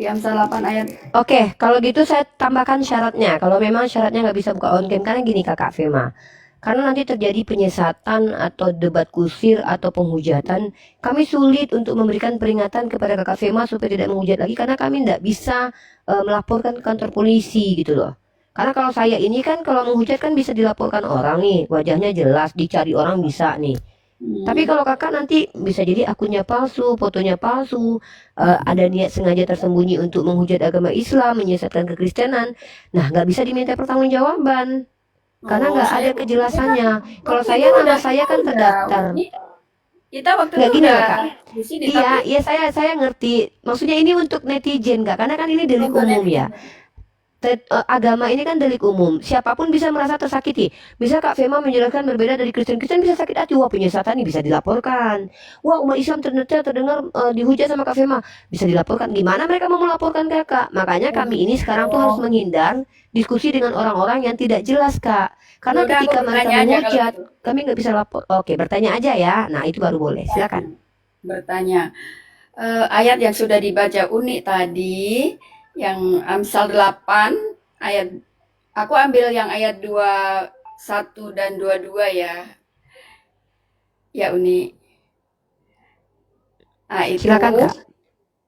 Di Amsal 8 ayat. Oke, kalau gitu saya tambahkan syaratnya. Kalau memang syaratnya nggak bisa buka on cam, karena gini Kakak Fema. Karena nanti terjadi penyesatan atau debat kusir atau penghujatan, kami sulit untuk memberikan peringatan kepada Kakak Fema supaya tidak menghujat lagi karena kami tidak bisa melaporkan ke kantor polisi gitu loh. Karena kalau saya ini kan kalau menghujat kan bisa dilaporkan orang nih, wajahnya jelas, dicari orang bisa nih. Tapi kalau kakak nanti bisa jadi akunnya palsu, fotonya palsu, ada niat sengaja tersembunyi untuk menghujat agama Islam, menyesatkan kekristenan. Nah, nggak bisa diminta pertanggungjawaban karena Oh, nggak saya ada kita kan kejelasannya. Kalau waktu itu saya nama udah saya kan udah terdaftar. Uni. Kita waktu Nggak itu gini udah loh kak. di sini tapi Iya, iya saya ngerti. Maksudnya ini untuk netizen kak, karena kan ini delik untuk umum ya. netizen. Agama ini kan delik umum. Siapapun bisa merasa tersakiti. Bisa Kak Fema menjelaskan berbeda dari Kristen. Kristen bisa sakit hati. Wah penyesatan ini bisa dilaporkan. Wah umat Islam ternyata terdengar dihujat sama Kak Fema. Bisa dilaporkan. Gimana mereka mau melaporkan Kakak? Makanya kami ini sekarang tuh harus Oh, menghindar diskusi dengan orang-orang yang tidak jelas Kak. ya Karena udah aku ketika mereka bertanya aja kalau menghujat, gitu. kami nggak bisa lapor. Oke bertanya aja ya. Nah itu baru boleh. Silakan. Bertanya. Ayat yang sudah dibaca Uni tadi, yang Amsal 8 ayat, aku ambil yang ayat 21 dan 22 ya. Ya Uni. Nah, Silakan itu Kak.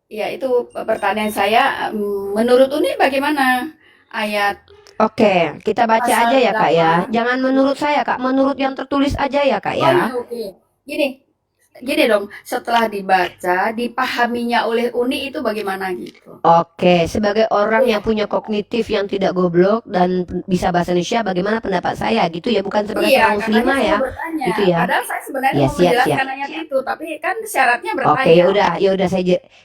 ya itu pertanyaan saya, menurut Uni bagaimana ayat Oke, kita baca aja pasal ya Kak ya. 8? Jangan menurut saya Kak, menurut yang tertulis aja ya Kak Oh ya. iya, oke. Gini, gini dong, setelah dibaca, dipahaminya oleh Uni itu bagaimana gitu? Oke, sebagai orang yang Iya, punya kognitif yang tidak goblok dan bisa bahasa Indonesia, bagaimana pendapat saya gitu ya, bukan sebagai iya, seorang katanya muslimah saya ya, bertanya. gitu ya. Padahal saya sebenarnya Ya mau siap siap. menjelaskan ayat itu, tapi kan syaratnya Oke, bertanya. ya udah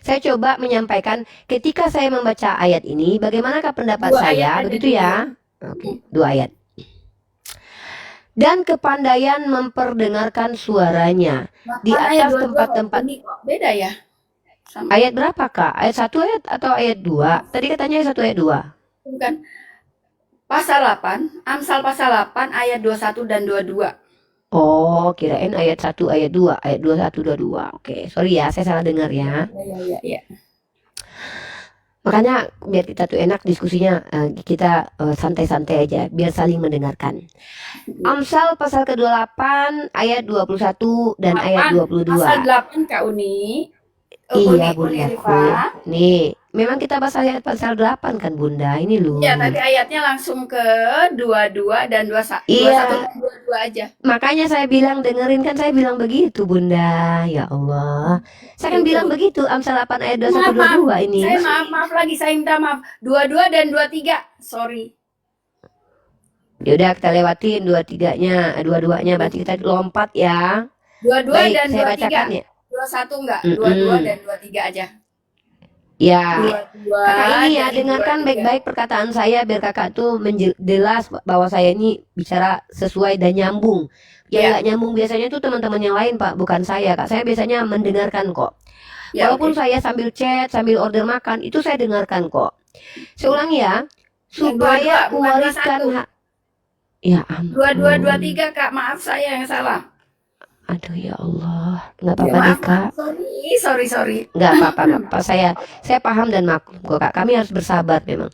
saya coba menyampaikan ketika saya membaca ayat ini, bagaimanakah pendapat Dua ayat saya, aja begitu dulu. ya? Oke, dua ayat. Dan kepandaian memperdengarkan suaranya di Mana ayat atas dua-dua tempat-tempat. Uni kok beda ya? Sama, Ayat berapa Kak? Ayat satu ayat atau ayat dua? Tadi katanya ayat satu ayat dua. bukan. Pasal 8, Amsal pasal 8 ayat 21 dan 22. Oh, kirain ayat satu ayat 2 ayat 21, 22. Oke, sorry ya, saya salah dengar Ya, ya. ya, ya, ya. Makanya biar kita tuh enak diskusinya, kita santai-santai aja, biar saling mendengarkan. Ya. Amsal pasal ke-28 ayat 21 dan ayat 8, 22. pasal 8 Kak Uni. Iya, Uni bundaku. Rifa. Nih, memang kita bahas ayat pasal 8 kan, Bunda. Ini Iya, loh. tadi ayatnya langsung ke 22 dan 21 Iya, dan 22 aja. makanya saya bilang dengerin kan saya bilang begitu Bunda. Ya Allah. Saya kan bilang Itu. begitu Amsal 8 ayat 21 Maaf, maaf. 22 ini. Saya maaf lagi, saya minta maaf. 22 dan 23. Sorry. Ya udah kita lewatin dua tiganya, dua-duanya berarti kita lompat ya. 22 Baik, dan saya 23. bacakan ya. 21 enggak? 22 Mm-mm. dan 23 aja. Ya, 22 kakak ini ya dan dengarkan 23. baik-baik perkataan saya biar kakak tuh jelas bahwa saya ini bicara sesuai dan nyambung. Yang Ya, nggak nyambung biasanya tuh teman-teman yang lain Pak, bukan saya Kak. Saya biasanya mendengarkan kok. ya Walaupun oke. saya sambil chat, sambil order makan, itu saya dengarkan kok. Saya ulangi ya, Yang 22 supaya bukan kuwariskan 21. hak. Ya 22 ampun. 23 Kak, maaf saya yang salah. Aduh ya Allah, nggak Ya apa-apa deh maaf, maaf. Kak. Sorry. Nggak apa-apa, nggak apa. Saya paham dan maklum kok Kak. Kami harus bersabar memang.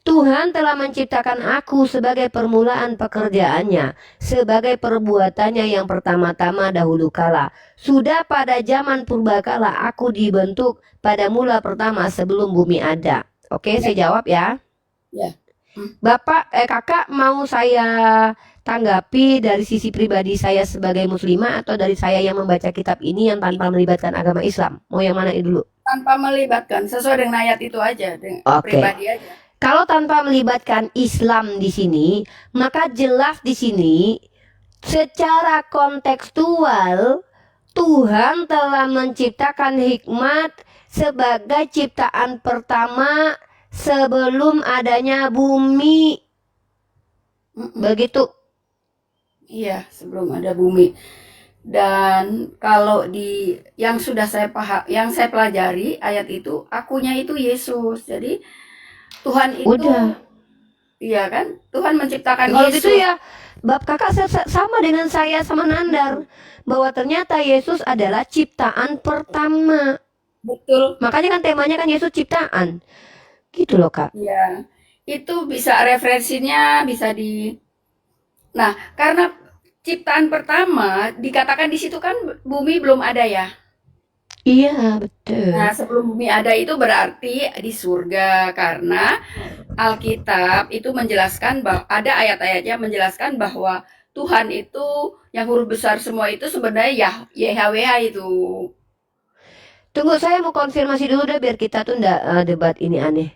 Tuhan telah menciptakan aku sebagai permulaan pekerjaannya, sebagai perbuatannya yang pertama-tama dahulu kala. Sudah pada zaman purbakala aku dibentuk pada mula pertama sebelum bumi ada. Oke, Ya, saya jawab ya. ya. Hmm. Kakak mau saya tanggapi dari sisi pribadi saya sebagai muslimah atau dari saya yang membaca kitab ini yang tanpa melibatkan agama Islam? Mau yang mana dulu? Tanpa melibatkan, sesuai dengan ayat itu aja, dengan Oke. pribadi aja. Kalau tanpa melibatkan Islam di sini, maka jelas di sini secara kontekstual Tuhan telah menciptakan hikmat sebagai ciptaan pertama sebelum adanya bumi. Mm-mm. Begitu. Iya, sebelum ada bumi. Dan kalau di yang sudah saya paham, yang saya pelajari ayat itu, akunya itu Yesus. Jadi Tuhan itu, Udah. iya kan? Tuhan menciptakan Kalau gitu Yesus. ya, bab kakak sama dengan saya sama Nandar bahwa ternyata Yesus adalah ciptaan pertama. betul. Makanya kan temanya kan Yesus ciptaan. Gitu loh, Kak. Ya, itu bisa referensinya bisa di. Nah, karena ciptaan pertama dikatakan di situ kan bumi belum ada ya. Iya, Nah, betul. sebelum bumi ada itu berarti di surga karena Alkitab itu menjelaskan bahwa ada ayat-ayatnya menjelaskan bahwa Tuhan itu yang huruf besar semua itu sebenarnya YHWH itu. Tunggu, saya mau konfirmasi dulu deh biar kita tuh ndak debat ini aneh.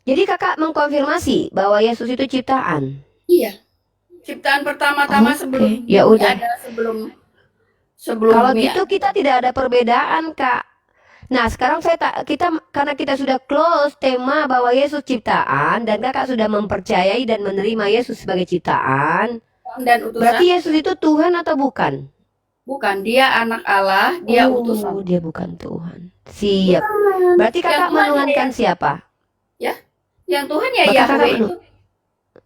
Jadi kakak mengkonfirmasi bahwa Yesus itu ciptaan. Iya, ciptaan pertama-tama sebelum Oke, ya bumi udah. ada, sebelum sebelum Kalau bumi gitu ada. kita tidak ada perbedaan, Kak. Nah, sekarang saya tak kita karena kita sudah close tema bahwa Yesus ciptaan dan kakak sudah mempercayai dan menerima Yesus sebagai ciptaan. Dan utusan. Berarti Yesus itu Tuhan atau bukan? Bukan, dia anak Allah, dia utusan. Oh, dia bukan Tuhan. Siap. Bukan. Berarti Yang kakak Tuhan menuhankan siapa? ya, yang Tuhan ya Maka kakak Yahweh menu. itu.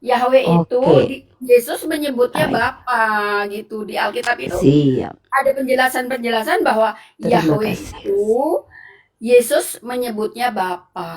Yahweh itu Oke, Yesus menyebutnya baik. Bapa gitu. Di Alkitab itu Siap. ada penjelasan-penjelasan bahwa Terima Yahweh kasih. itu Yesus menyebutnya Bapa.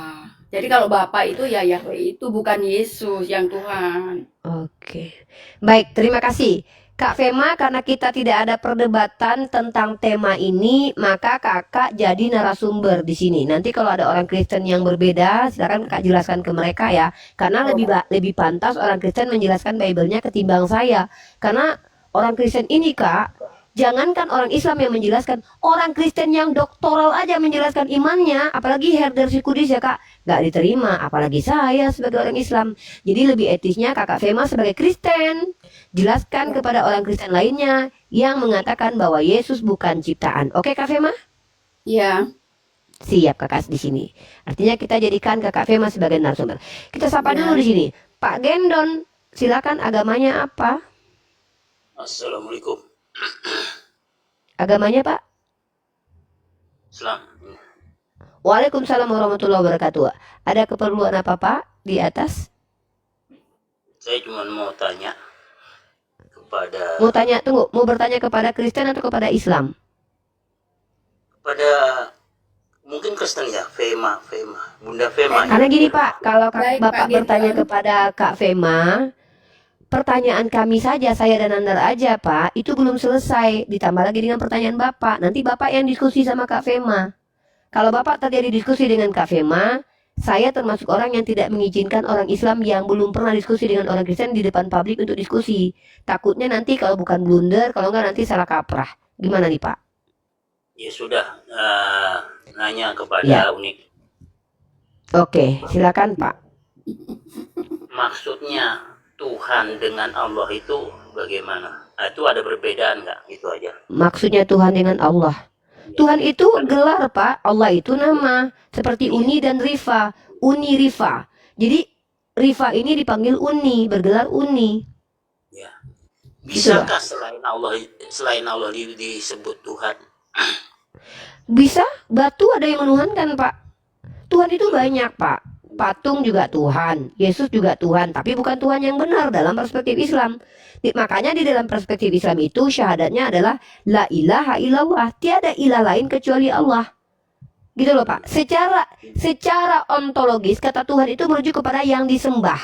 Jadi kalau Bapa itu ya Yahweh itu bukan Yesus yang Tuhan. Oke. Baik, terima kasih. Kak Fema, karena kita tidak ada perdebatan tentang tema ini, maka kakak jadi narasumber di sini. Nanti kalau ada orang Kristen yang berbeda, silakan kakak jelaskan ke mereka ya. Karena Oh, lebih pantas orang Kristen menjelaskan Bible-nya ketimbang saya. Karena orang Kristen ini, Kak, jangankan orang Islam yang menjelaskan, orang Kristen yang doktoral aja menjelaskan imannya, apalagi herder Kudus ya, Kak, nggak diterima. Apalagi saya sebagai orang Islam. Jadi lebih etisnya kakak Fema sebagai Kristen jelaskan kepada orang Kristen lainnya yang mengatakan bahwa Yesus bukan ciptaan. Oke Kak Fema? iya, Siap kakak di sini. Artinya kita jadikan kakak Fema sebagai narasumber. Kita sapa dulu iya. di sini. Pak Gendon, silakan agamanya apa? Assalamualaikum. Agamanya Pak? Islam. Waalaikumsalam warahmatullahi wabarakatuh. Ada keperluan apa Pak di atas? Saya cuma mau tanya kepada Mau tanya, tunggu, mau bertanya kepada Kristen atau kepada Islam? kepada mungkin Kristen ya, Bunda Fema ya. Karena gini Pak, kalau Baik, Pak Bapak bertanya Gendon. kepada Kak Fema, pertanyaan kami saja, saya dan Anda aja Pak, itu belum selesai. Ditambah lagi dengan pertanyaan Bapak. Nanti Bapak yang diskusi sama Kak Fema. Kalau Bapak terjadi diskusi dengan Kak Fema, saya termasuk orang yang tidak mengizinkan orang Islam yang belum pernah diskusi dengan orang Kristen di depan publik untuk diskusi. Takutnya nanti kalau bukan blunder, kalau enggak nanti salah kaprah. Gimana nih Pak? Ya sudah, nanya Ya, kepada Unik. oke, silakan Pak. Maksudnya Tuhan dengan Allah itu bagaimana? Itu ada perbedaan nggak? Itu aja. Maksudnya Tuhan dengan Allah. Ya, Tuhan itu kan? gelar Pak, Allah itu nama. Seperti Iya, Uni dan Rifa, Uni Rifa. Jadi Rifa ini dipanggil Uni, bergelar Uni. ya. Gitu loh. Bisakah selain Allah disebut Tuhan? Bisa, batu ada yang menuhankan Pak. Tuhan itu banyak Pak. Patung juga Tuhan, Yesus juga Tuhan, tapi bukan Tuhan yang benar dalam perspektif Islam. Makanya di dalam perspektif Islam itu syahadatnya adalah la ilaha illallah, tiada ilah lain kecuali Allah. Gitu loh Pak. Secara ontologis kata Tuhan itu merujuk kepada yang disembah.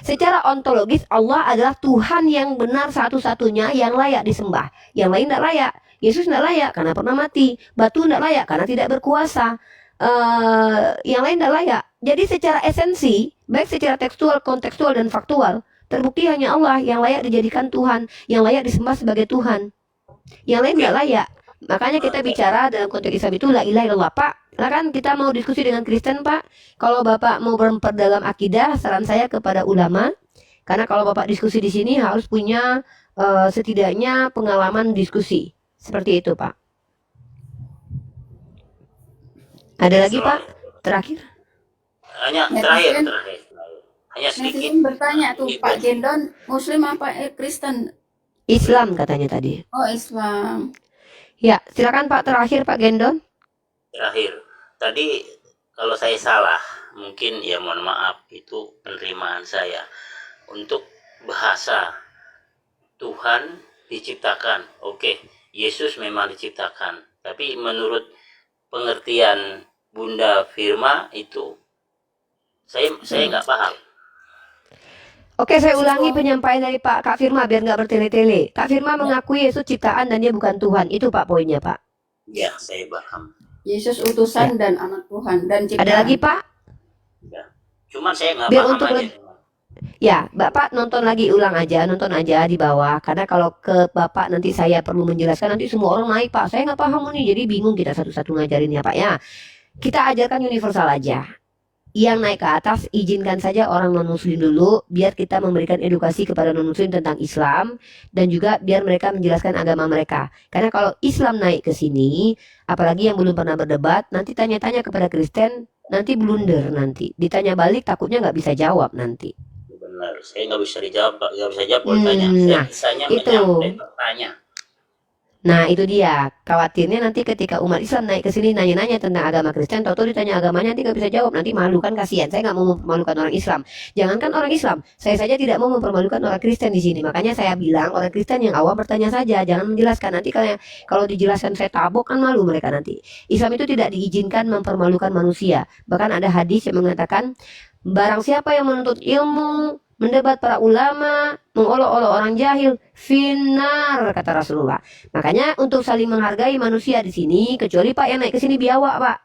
Secara ontologis Allah adalah Tuhan yang benar satu-satunya yang layak disembah. Yang lain tidak layak. Yesus tidak layak karena pernah mati. Batu tidak layak karena tidak berkuasa. Yang lain tidak layak. Jadi secara esensi, baik secara tekstual, kontekstual, dan faktual, terbukti hanya Allah yang layak dijadikan Tuhan, yang layak disembah sebagai Tuhan. Yang lain tidak layak. Makanya kita bicara dalam konteks Islam itu la ilaha illallah Pak. Kan kita mau diskusi dengan Kristen Pak. Kalau Bapak mau memperdalam akidah, saran saya kepada ulama. Karena kalau Bapak diskusi di sini harus punya setidaknya pengalaman diskusi. Seperti itu Pak. Ada lagi Pak? Terakhir. Hanya Netizen, terakhir. Hanya sedikit. netizen bertanya tuh, Ini Pak Gendon, Muslim apa Kristen? Islam katanya tadi. Oh, Islam. Ya, silakan Pak terakhir Pak Gendon. terakhir. Tadi kalau saya salah, mungkin ya mohon maaf, itu penerimaan saya. Untuk bahasa Tuhan diciptakan, oke, Yesus memang diciptakan. Tapi menurut pengertian Bunda Firma itu saya nggak paham. Oke, saya ulangi Sesuai. penyampaian dari Kak Firma biar nggak bertele-tele. Kak Firma mengakui Yesus ciptaan dan dia bukan Tuhan. Itu Pak poinnya, Pak. Ya, saya paham. Yesus Ya. utusan dan anak Tuhan dan Ada lagi, ciptaan. Pak? Ya. Cuman saya nggak Biar paham untuk aja. Ya, Bapak nonton lagi, nonton aja di bawah. Karena kalau ke Bapak nanti saya perlu menjelaskan, nanti semua orang naik, Pak. Saya nggak paham nih, jadi bingung kita satu-satu ngajarinnya, Pak ya. Kita ajarkan universal aja. Yang naik ke atas, izinkan saja orang non-muslim dulu, biar kita memberikan edukasi kepada non-muslim tentang Islam, dan juga biar mereka menjelaskan agama mereka. Karena kalau Islam naik ke sini, apalagi yang belum pernah berdebat, nanti tanya-tanya kepada Kristen, nanti blunder nanti. Ditanya balik, takutnya nggak bisa jawab nanti. Benar, saya nggak bisa jawab kalau tanya. Saya Nah, bisanya itu. menyampaikan bertanya. Nah, itu dia. Khawatirnya nanti ketika umat Islam naik ke sini nanya-nanya tentang agama Kristen, tahu-tahu ditanya agamanya nanti nggak bisa jawab, nanti malu kan kasihan. Saya nggak mau mempermalukan orang Islam. Jangankan orang Islam, saya saja tidak mau mempermalukan orang Kristen di sini. Makanya saya bilang orang Kristen yang awam bertanya saja, jangan menjelaskan. Nanti kalau dijelaskan saya tabok kan malu mereka nanti. Islam itu tidak diizinkan mempermalukan manusia. Bahkan ada hadis yang mengatakan, barang siapa yang menuntut ilmu, mendebat para ulama, mengolok-olok orang jahil, finar, kata Rasulullah. Makanya untuk saling menghargai manusia di sini, kecuali Pak yang naik ke sini biawak, Pak.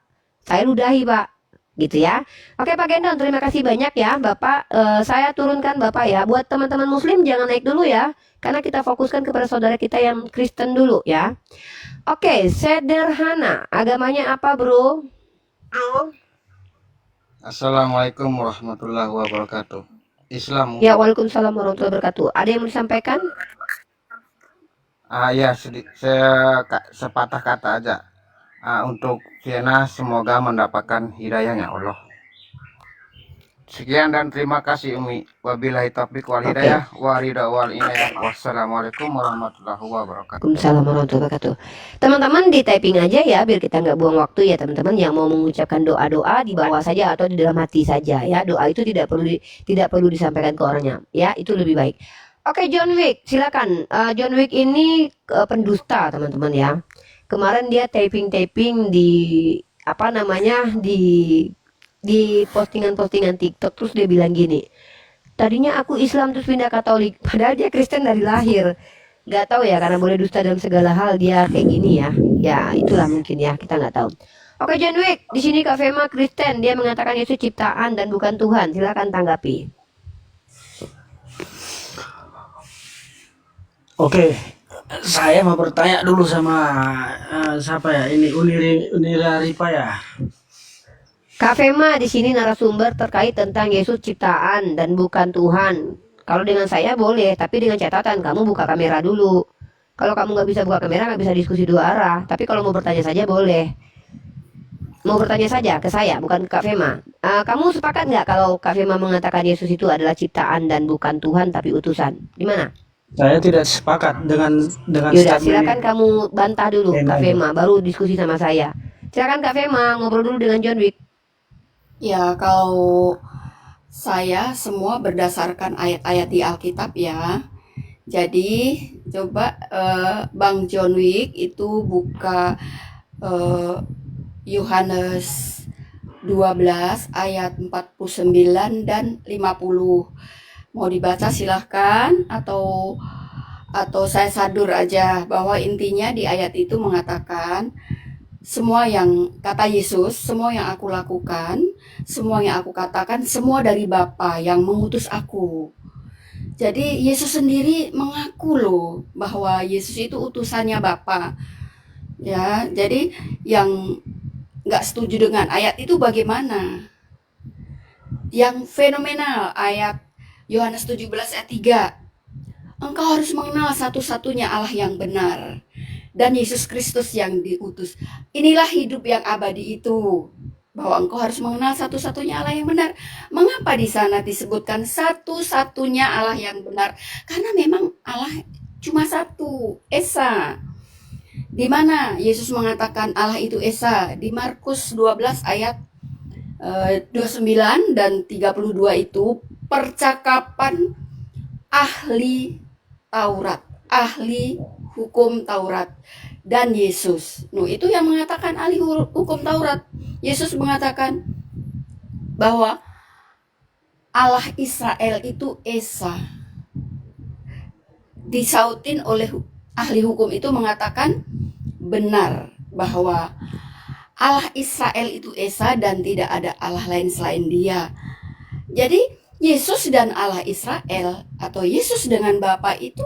Saya ludahi, Pak. Gitu ya. Oke, Pak Gendon, terima kasih banyak ya, Bapak. Saya turunkan Bapak ya. Buat teman-teman Muslim jangan naik dulu ya, karena kita fokuskan kepada saudara kita yang Kristen dulu ya. Oke, sederhana. Agamanya apa, Bro? Assalamualaikum warahmatullahi wabarakatuh. Islam. Ya, waalaikumsalam warahmatullahi wabarakatuh. Ada yang mau disampaikan? Ya, saya sepatah kata aja. Untuk Siena semoga mendapatkan hidayahnya Allah. Sekian dan terima kasih Umi. Wabillahi taufiq wal hidayah wa ridha wal inayah. Wassalamualaikum warahmatullahi wabarakatuh. Waalaikumsalam warahmatullahi wabarakatuh. Teman-teman di typing aja ya biar kita nggak buang waktu ya teman-teman. Yang mau mengucapkan doa-doa di bawah saja atau di dalam hati saja ya. Doa itu tidak perlu disampaikan ke orangnya ya, itu lebih baik. Oke, John Wick silakan. John Wick ini pendusta teman-teman ya. Kemarin dia typing di apa namanya di postingan-postingan TikTok, terus dia bilang gini, tadinya aku Islam terus pindah Katolik, padahal dia Kristen dari lahir. Nggak tahu ya, karena boleh dusta dalam segala hal dia kayak gini ya. Ya itulah mungkin ya, kita nggak tahu. Oke, John Wick, di sini Kak Fema Kristen, dia mengatakan Yesus ciptaan dan bukan Tuhan. Silakan tanggapi. Oke, saya mau bertanya dulu sama siapa ya? Ini Unira Ripa ya. Kak Fema di sini narasumber terkait tentang Yesus ciptaan dan bukan Tuhan. Kalau dengan saya boleh, tapi dengan catatan kamu buka kamera dulu. Kalau kamu nggak bisa buka kamera, nggak bisa diskusi dua arah. Tapi kalau mau bertanya saja boleh. Mau bertanya saja ke saya, bukan ke Kak Fema. Kamu sepakat nggak kalau Kak Fema mengatakan Yesus itu adalah ciptaan dan bukan Tuhan tapi utusan? Gimana? Saya tidak sepakat dengan Yaudah, statement silakan ini. kamu bantah dulu Kak Fema, baru diskusi sama saya. Silakan Kak Fema ngobrol dulu dengan John Wick. Ya, kalau saya semua berdasarkan ayat-ayat di Alkitab ya. Jadi coba Bang John Wick itu buka Yohanes 12 ayat 49 dan 50. Mau dibaca silahkan atau saya sadur aja bahwa intinya di ayat itu mengatakan semua yang kata Yesus, semua yang aku lakukan, semua yang aku katakan, semua dari Bapa yang mengutus aku. Jadi Yesus sendiri mengaku loh bahwa Yesus itu utusannya Bapa. Ya, jadi yang nggak setuju dengan ayat itu bagaimana? Yang fenomenal ayat Yohanes 17 ayat 3. Engkau harus mengenal satu-satunya Allah yang benar dan Yesus Kristus yang diutus. Inilah hidup yang abadi itu, bahwa engkau harus mengenal satu-satunya Allah yang benar. Mengapa di sana disebutkan satu-satunya Allah yang benar? Karena memang Allah cuma satu, Esa. Di mana Yesus mengatakan Allah itu Esa? Di Markus 12 ayat 29 dan 32 itu percakapan ahli Taurat, ahli hukum Taurat. dan Yesus. No, itu yang mengatakan ahli hukum Taurat. Yesus mengatakan bahwa Allah Israel itu Esa. Disautin oleh ahli hukum itu mengatakan benar bahwa Allah Israel itu Esa dan tidak ada Allah lain selain Dia. Jadi Yesus dan Allah Israel atau Yesus dengan Bapa itu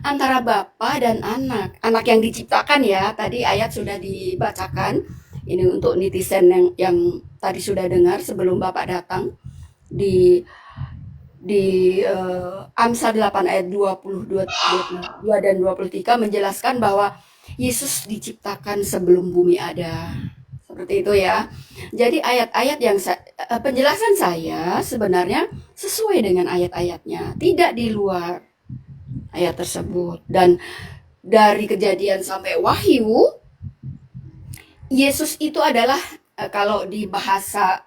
antara Bapa dan anak. Anak yang diciptakan ya. Tadi ayat sudah dibacakan. Ini untuk netizen yang tadi sudah dengar sebelum Bapak datang di Amsal 8 ayat 22 dan 23 menjelaskan bahwa Yesus diciptakan sebelum bumi ada. Seperti itu ya. Jadi ayat-ayat yang penjelasan saya sebenarnya sesuai dengan ayat-ayatnya, tidak di luar ayat tersebut. Dan dari Kejadian sampai Wahyu, Yesus itu adalah kalau di bahasa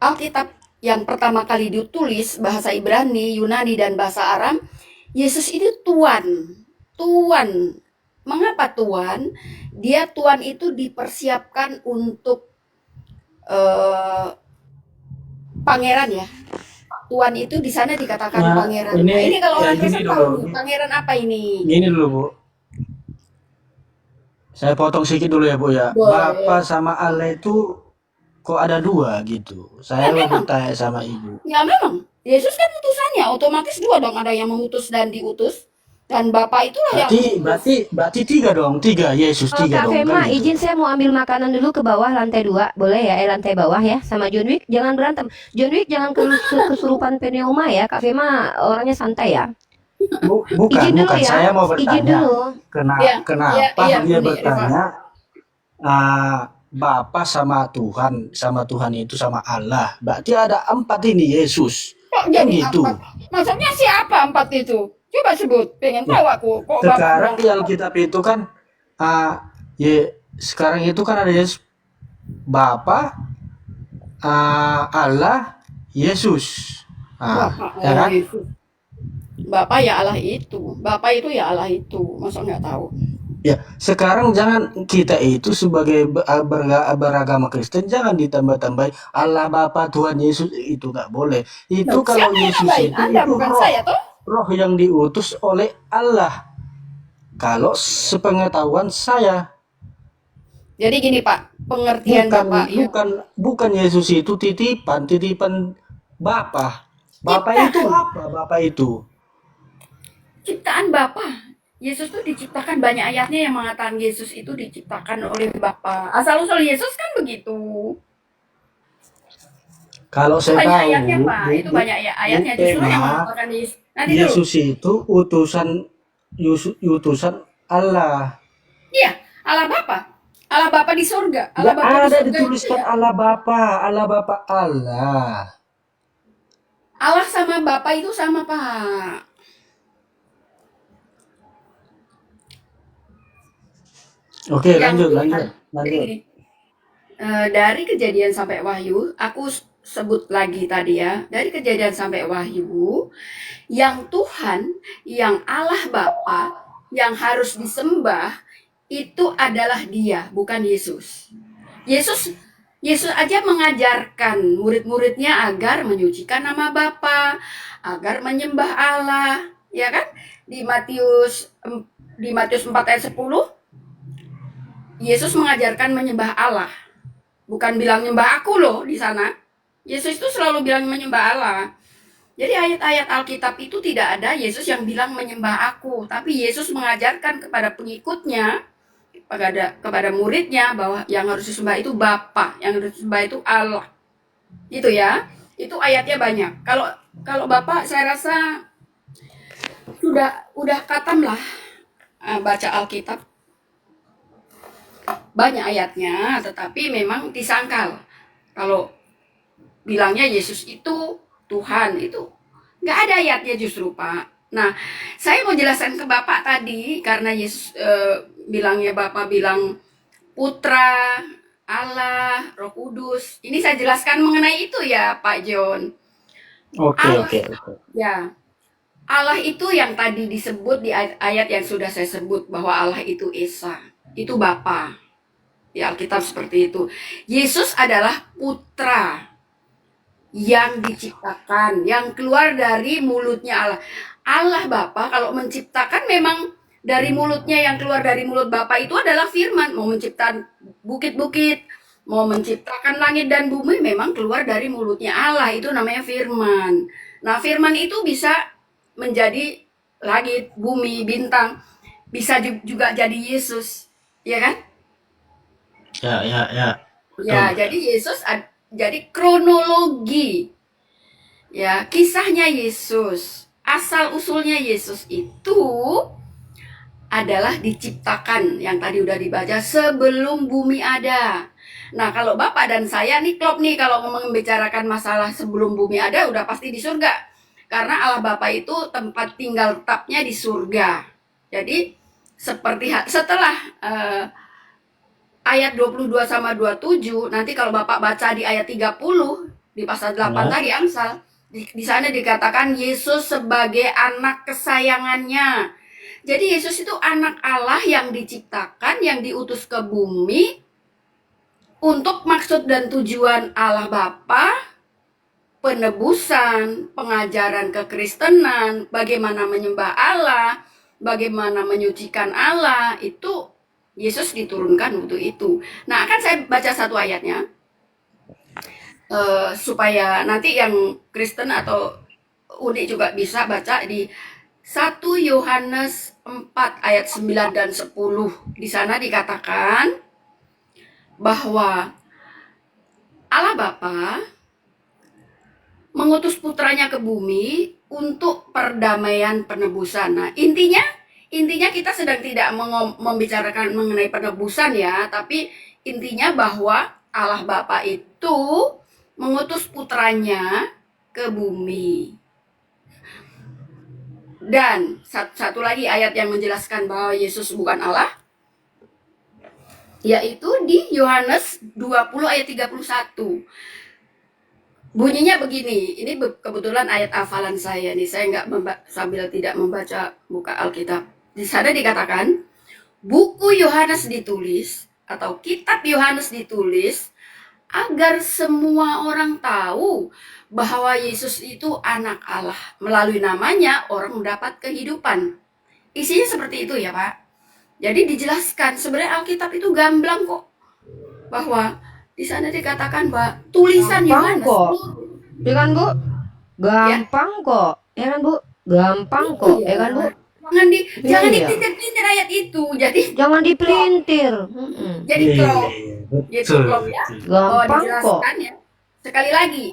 Alkitab yang pertama kali ditulis bahasa Ibrani, Yunani dan bahasa Aram, Yesus itu Tuan. Tuan. Mengapa Tuan? Dia Tuan itu dipersiapkan untuk pangeran ya. Tuan itu di sana dikatakan Nah, pangeran. Nah, ini kalau ya orang gini Kristen tahu dulu. pangeran apa ini? Gini dulu, Bu. Saya potong sedikit dulu ya, Bu ya. Boleh. Bapa sama Allah itu kok ada dua gitu. Saya mau memang. bertanya sama Ibu. Ya memang. Yesus kan utusannya, otomatis dua dong, ada yang mengutus dan diutus. Dan Bapa itulah yang Berarti tiga dong, tiga Yesus tiga Kak dong kan Fema, gitu. izin saya mau ambil makanan dulu ke bawah lantai 2. Boleh ya? Lantai bawah ya. Sama John Wick, jangan berantem. John Wick jangan kesurupan pneuma ya. Kak Fema orangnya santai ya. Bukan, Izin dulu ya. Saya mau Izin bertanya. dulu. Iya, Kenapa iya, dia Budi, bertanya Bapa sama Tuhan itu sama Allah. Berarti ada 4 ini Yesus. Kok Kan jadi gitu. 4? Maksudnya siapa 4 itu? Coba sebut, pengen tahu aku. Kok Sekarang Bapak di Alkitab itu kan sekarang itu kan ada Yesus, Bapa, Allah, Yesus. Bapak Ya kan? Yesus. Bapak ya Allah itu. Bapak itu ya Allah itu. Masa nggak tahu? Ya, sekarang jangan kita itu sebagai beragama Kristen jangan ditambah-tambah Allah Bapa Tuhan Yesus itu nggak boleh. Itu Loh, kalau siapa yang Yesus nambahin? itu Anda bukan roh, saya toh? roh yang diutus oleh Allah. Kalau sepengetahuan saya, Jadi gini Pak, pengertian Bapak ya. bukan Yesus itu titipan Bapa. Bapa itu apa? Bapa itu Ciptaan Bapa. Yesus tuh diciptakan, banyak ayatnya yang mengatakan Yesus itu diciptakan oleh Bapa. Asal-usul Yesus kan begitu. kalau Itu saya banyak tahu, ayatnya Pak. Itu banyak ayatnya. Justru yang mengatakan Yesus. Nanti dulu. Yesus itu utusan Allah. Iya, Allah Bapa. Allah Bapa di surga. Allah Nggak Bapa di ada surga itu dituliskan ya. Allah Bapa, Allah. Allah sama Bapa itu sama Pak. Oke, Yang lanjut. Jadi gini, dari Kejadian sampai Wahyu, aku sebut lagi tadi ya, dari Kejadian sampai Wahyu, yang Tuhan, yang Allah Bapa, yang harus disembah itu adalah Dia, bukan Yesus. Yesus aja mengajarkan murid-muridnya agar menyucikan nama Bapa, agar menyembah Allah, ya kan? Di Matius 4 ayat 10, Yesus mengajarkan menyembah Allah. Bukan bilang nyembah aku loh di sana. Yesus itu selalu bilang menyembah Allah. Jadi ayat-ayat Alkitab itu tidak ada Yesus yang bilang menyembah aku, tapi Yesus mengajarkan kepada pengikutnya, kepada muridnya bahwa yang harus disembah itu Bapa, yang harus disembah itu Allah. Itu ya. Itu ayatnya banyak. Kalau Bapak saya rasa udah katam lah baca Alkitab. Banyak ayatnya, tetapi memang disangkal. Kalau bilangnya Yesus itu Tuhan, itu nggak ada ayatnya justru Pak. Nah, saya mau jelaskan ke Bapak tadi, karena Yesus bilangnya Bapak bilang Putra, Allah, Roh Kudus. Ini saya jelaskan mengenai itu ya Pak John. Oke. Ya, Allah itu yang tadi disebut di ayat yang sudah saya sebut, bahwa Allah itu Esa, itu Bapa. Di Alkitab seperti itu. Yesus adalah putra yang diciptakan, yang keluar dari mulutnya Allah. Allah Bapa kalau menciptakan memang dari mulutnya, yang keluar dari mulut Bapa itu adalah firman. Mau menciptakan bukit-bukit, mau menciptakan langit dan bumi, memang keluar dari mulutnya Allah, itu namanya firman. Nah, firman itu bisa menjadi langit, bumi, bintang, bisa juga jadi Yesus, ya kan? Ya, Ya, betul. jadi Yesus jadi kronologi, ya, kisahnya Yesus, asal usulnya Yesus itu adalah diciptakan, yang tadi udah dibaca, sebelum bumi ada. Nah, kalau Bapak dan saya nih klop nih, kalau membicarakan masalah sebelum bumi ada, udah pasti di surga. Karena Allah Bapa itu tempat tinggal tetapnya di surga. Jadi, seperti setelah ayat 22 sama 27, nanti kalau Bapak baca di ayat 30, di pasal 8 Ya. tadi Amsal, di sana dikatakan Yesus sebagai anak kesayangannya. Jadi Yesus itu anak Allah yang diciptakan, yang diutus ke bumi untuk maksud dan tujuan Allah Bapa, penebusan, pengajaran kekristenan, bagaimana menyembah Allah, bagaimana menyucikan Allah, itu Yesus diturunkan untuk itu. Nah, akan saya baca satu ayatnya, supaya nanti yang Kristen atau Uni juga bisa baca di 1 Yohanes 4 ayat 9 dan 10. Di sana dikatakan bahwa Allah Bapa mengutus putranya ke bumi untuk perdamaian penebusan. Nah, intinya kita sedang tidak membicarakan mengenai penebusan ya, tapi intinya bahwa Allah Bapa itu mengutus putranya ke bumi. Dan satu lagi ayat yang menjelaskan bahwa Yesus bukan Allah, yaitu di Yohanes 20 ayat 31. Bunyinya begini, ini kebetulan ayat hafalan saya nih, saya nggak sambil tidak membaca buka Alkitab. Di sana dikatakan, buku Yohanes ditulis atau kitab Yohanes ditulis agar semua orang tahu bahwa Yesus itu anak Allah. Melalui namanya orang mendapat kehidupan. Isinya seperti itu ya Pak. Jadi dijelaskan, sebenarnya Alkitab itu gamblang kok. Bahwa di sana dikatakan bahwa tulisan Gampang Yohanes kok. Ya kan Bu? Gampang kok. Ya kan Bu? Gampang kok. Ya kan Bu? Jangan Iya. dipelintir ayat itu. Jadi Jangan dipelintir. jadi klop. Gitu Betul. klop ya. Gampang kok. Dijelaskan ya. Sekali lagi,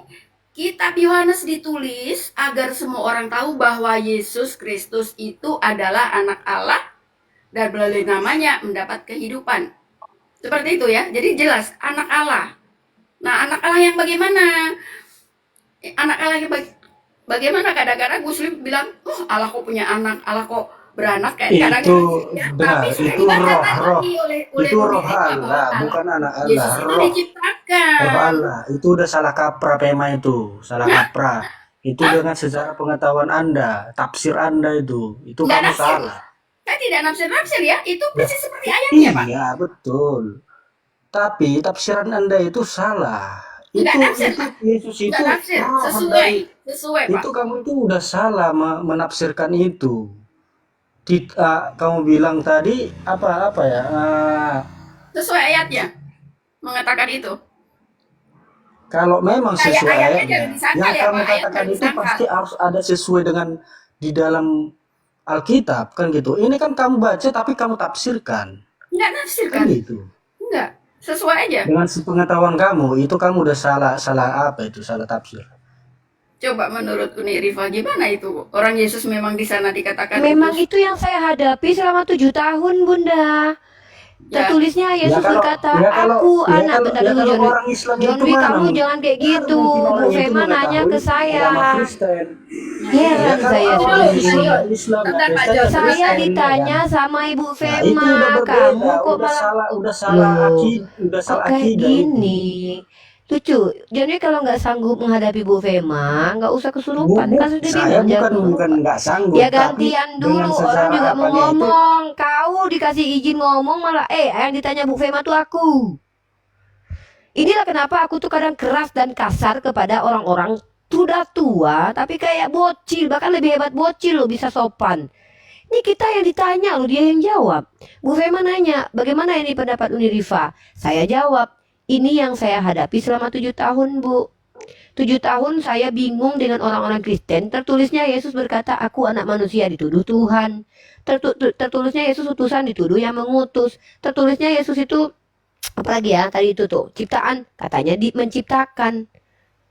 kitab Yohanes ditulis agar semua orang tahu bahwa Yesus Kristus itu adalah anak Allah dan melalui namanya mendapat kehidupan. Seperti itu ya. Jadi jelas anak Allah. Nah, anak Allah yang bagaimana? Anak Allah yang bagaimana? Kadang-kadang Muslim bilang, "Oh, Allah kok punya anak, Allah kok beranak," kayak kadang-kadang Itu ya. benar, Tapi sudah itu dibacakan roh. lagi oleh Itu roh mereka bahwa Allah, bukan anak Allah. Yesus itu Roh diciptakan. Allah. Itu udah salah kaprah memang itu, salah kaprah. Itu dengan secara pengetahuan Anda, tafsir Anda itu Nggak kamu nafsir. salah. Saya tidak nafsir-nafsir ya. Itu persis seperti ayatnya, Pak. Iya, betul. Tapi tafsiran Anda itu salah. Nggak nafsir, Itu Pak. Yesus itu Nggak nafsir. roh Sesuai, Pak. itu kamu itu udah salah menafsirkan itu. Kamu bilang tadi apa ya? Sesuai ayatnya mengatakan itu. Kalau memang Kayak sesuai ayatnya ayatnya, jangan disangkal yang ya, kamu Pak. Ayat katakan jangan itu disangkal. pasti harus ada sesuai dengan di dalam Alkitab kan gitu. Ini kan kamu baca tapi kamu tafsirkan Nggak nafsir kan kan? gitu. Enggak. Sesuai aja. Dengan sepengetahuan kamu itu kamu udah salah apa itu salah tafsir. Coba menurut Uni Rifa gimana itu? Orang Yesus memang di sana dikatakan Memang utus. itu yang saya hadapi selama 7 tahun, Bunda. Ya. Tertulisnya Yesus kalau- berkata, ya kalau- aku ya anak. kalau- Bentar ya dulu, kalau John Wick. orang Islam John itu Wick, mana kamu mungkin- jangan kayak gitu. mungkin orang Bu itu Fema nanya mengetahui ke saya. agama Kristen. Heran kalau saya orang seperti ini. Islam ya, Bentar, Pak Kristen, John. ya Saya Kristen, ditanya ya kan? sama Ibu Nah, itu Fema, udah berbeda, kamu kok udah malah salah Loh, akidah, udah kok salah kayak akidah itu. gini? Lucu. Jadi kalau nggak sanggup menghadapi Bu Fema, nggak usah kesurupan. Kan sudah Saya bilang jangan bukan kesurupan. nggak sanggup, Ya tapi gantian dengan dulu, orang secara juga mau apanya itu ngomong. Kau dikasih izin ngomong malah yang ditanya Bu Fema tuh aku. Inilah kenapa aku tuh kadang keras dan kasar kepada orang-orang sudah tua tapi kayak bocil, bahkan lebih hebat bocil loh bisa sopan. Ini kita yang ditanya loh, dia yang jawab. Bu Fema nanya, bagaimana ini pendapat Uni Rifa? Saya jawab, ini yang saya hadapi selama 7 tahun, Bu. 7 tahun saya bingung dengan orang-orang Kristen. Tertulisnya Yesus berkata, aku anak manusia dituduh Tuhan. Tertulisnya Yesus utusan dituduh yang mengutus. Tertulisnya Yesus itu, apalagi ya, tadi itu tuh, ciptaan. Katanya menciptakan.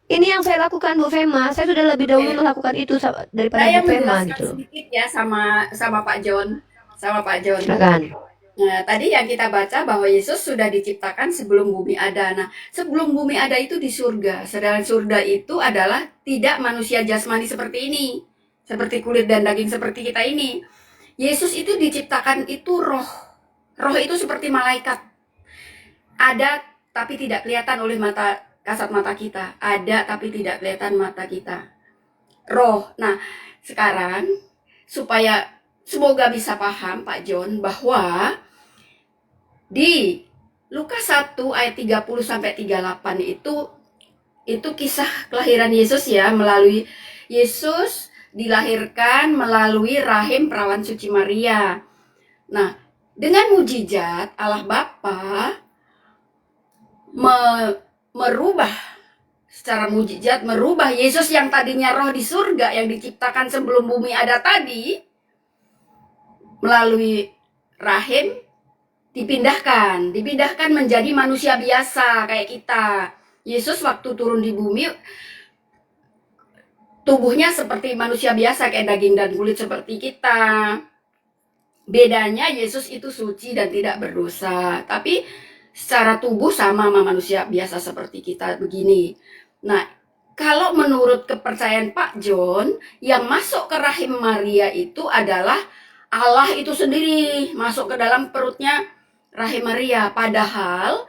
Ini yang saya lakukan, Bu Fema. Saya sudah lebih dahulu melakukan itu daripada Saya Bu Fema menjelaskan gitu. sedikit ya sama Pak John. Silakan. Nah, tadi yang kita baca bahwa Yesus sudah diciptakan sebelum bumi ada. Nah, sebelum bumi ada itu di surga. Sedangkan surga itu adalah tidak manusia jasmani seperti ini. Seperti kulit dan daging seperti kita ini. Yesus itu diciptakan itu roh. Roh itu seperti malaikat. Ada tapi tidak kelihatan oleh kasat mata kita. Ada tapi tidak kelihatan mata kita. Roh. Nah, sekarang supaya semoga bisa paham Pak John bahwa di Lukas 1 ayat 30 sampai 38 itu kisah kelahiran Yesus ya, melalui Yesus dilahirkan melalui rahim perawan suci Maria. Nah, dengan mujizat Allah Bapa merubah secara mujizat merubah Yesus yang tadinya roh di surga yang diciptakan sebelum bumi ada tadi melalui rahim dipindahkan menjadi manusia biasa kayak kita. Yesus waktu turun di bumi tubuhnya seperti manusia biasa kayak daging dan kulit seperti kita. Bedanya Yesus itu suci dan tidak berdosa, tapi secara tubuh sama manusia biasa seperti kita begini. Nah, kalau menurut kepercayaan Pak John, yang masuk ke rahim Maria itu adalah Allah itu sendiri masuk ke dalam perutnya rahim Maria. Padahal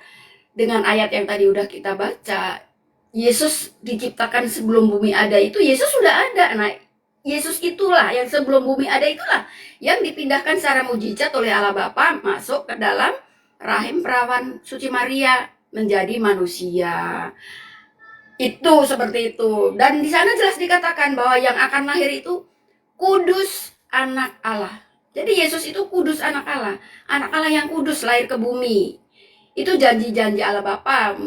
dengan ayat yang tadi udah kita baca, Yesus diciptakan sebelum bumi ada itu Yesus sudah ada. Nah, Yesus itulah yang sebelum bumi ada itulah yang dipindahkan secara mujizat oleh Allah Bapa masuk ke dalam rahim perawan suci Maria menjadi manusia. Itu seperti itu. Dan di sana jelas dikatakan bahwa yang akan lahir itu kudus anak Allah. Jadi Yesus itu kudus anak Allah yang kudus lahir ke bumi. Itu janji-janji Allah Bapa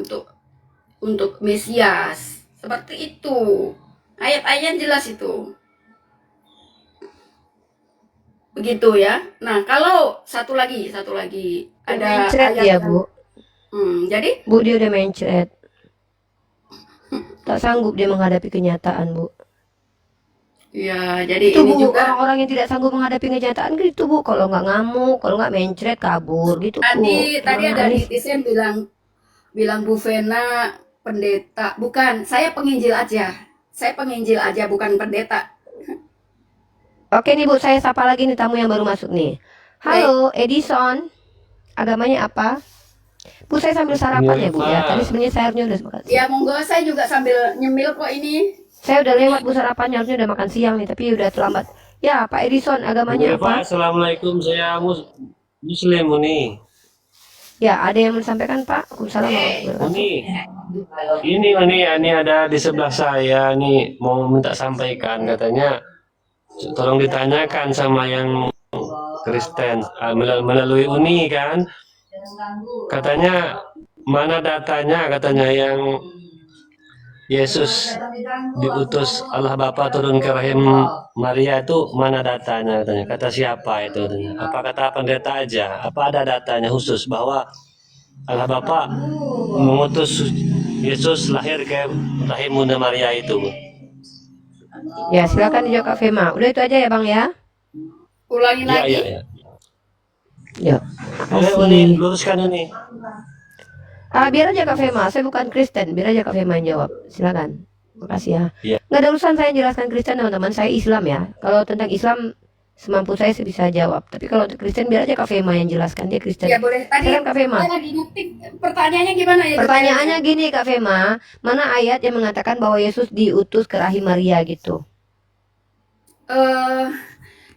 untuk Mesias. Seperti itu. Ayat-ayat jelas itu. Begitu ya. Nah, kalau satu lagi ada Mencret ayat ya, yang- Bu. jadi Bu, dia udah mencret. Tak sanggup dia menghadapi kenyataan, Bu. ya jadi Itu, ini Bu, juga orang-orang yang tidak sanggup menghadapi kenyataan gitu, Bu. Kalau nggak ngamuk, kalau nggak mencret, kabur gitu, Bu. tadi Orang ada aneh. netizen bilang Bu Vena pendeta. Bukan, saya penginjil aja. Saya penginjil aja bukan pendeta. Oke nih, Bu, saya sapa lagi nih tamu yang baru masuk nih. Halo, Edison. Agamanya apa? Bu, saya sambil sarapan ya, Bu, ya. Tadi sebenarnya saya harusnya udah makan siang. Ya monggo, saya juga sambil nyemil kok ini. Saya udah lewat, Bu, sarapannya. Harusnya udah makan siang nih, tapi udah terlambat. Ya, Pak Edison, agamanya Pak, apa? Assalamualaikum, saya Muslim Uni. Ya, ada yang mau disampaikan, Pak? Waalaikumsalam warahmatullahi wabarakatuh. Uni, ini ada di sebelah saya nih mau minta sampaikan katanya, tolong ditanyakan sama yang Kristen melalui Uni kan, katanya mana datanya katanya yang Yesus diutus Allah Bapa turun ke rahim Maria itu mana datanya katanya, kata siapa itu katanya. Apa kata pendeta aja, apa ada datanya khusus bahwa Allah Bapa mengutus Yesus lahir ke rahim Bunda Maria itu. Ya, silakan dijawab Kak Fema. Udah itu aja ya, Bang ya. Ulangi Iya, lagi. iya, iya. Ya, Uni, makasih. luruskan Uni. Biar aja Kak Fema, saya bukan Kristen. Biar aja Kak Fema yang jawab. Silakan. Makasih ya. Iya. Nggak ada urusan saya jelaskan Kristen, teman-teman. Saya Islam ya. Kalau tentang Islam, Semampu saya bisa jawab. Tapi kalau untuk Kristen biar aja Kak Fema yang jelaskan, dia Kristen. Ya boleh. Tadi Silakan Kak Fema. saya lagi ngetik. Pertanyaannya gimana ya? Pertanyaannya gini Kak Fema, mana ayat yang mengatakan bahwa Yesus diutus ke rahim Maria gitu?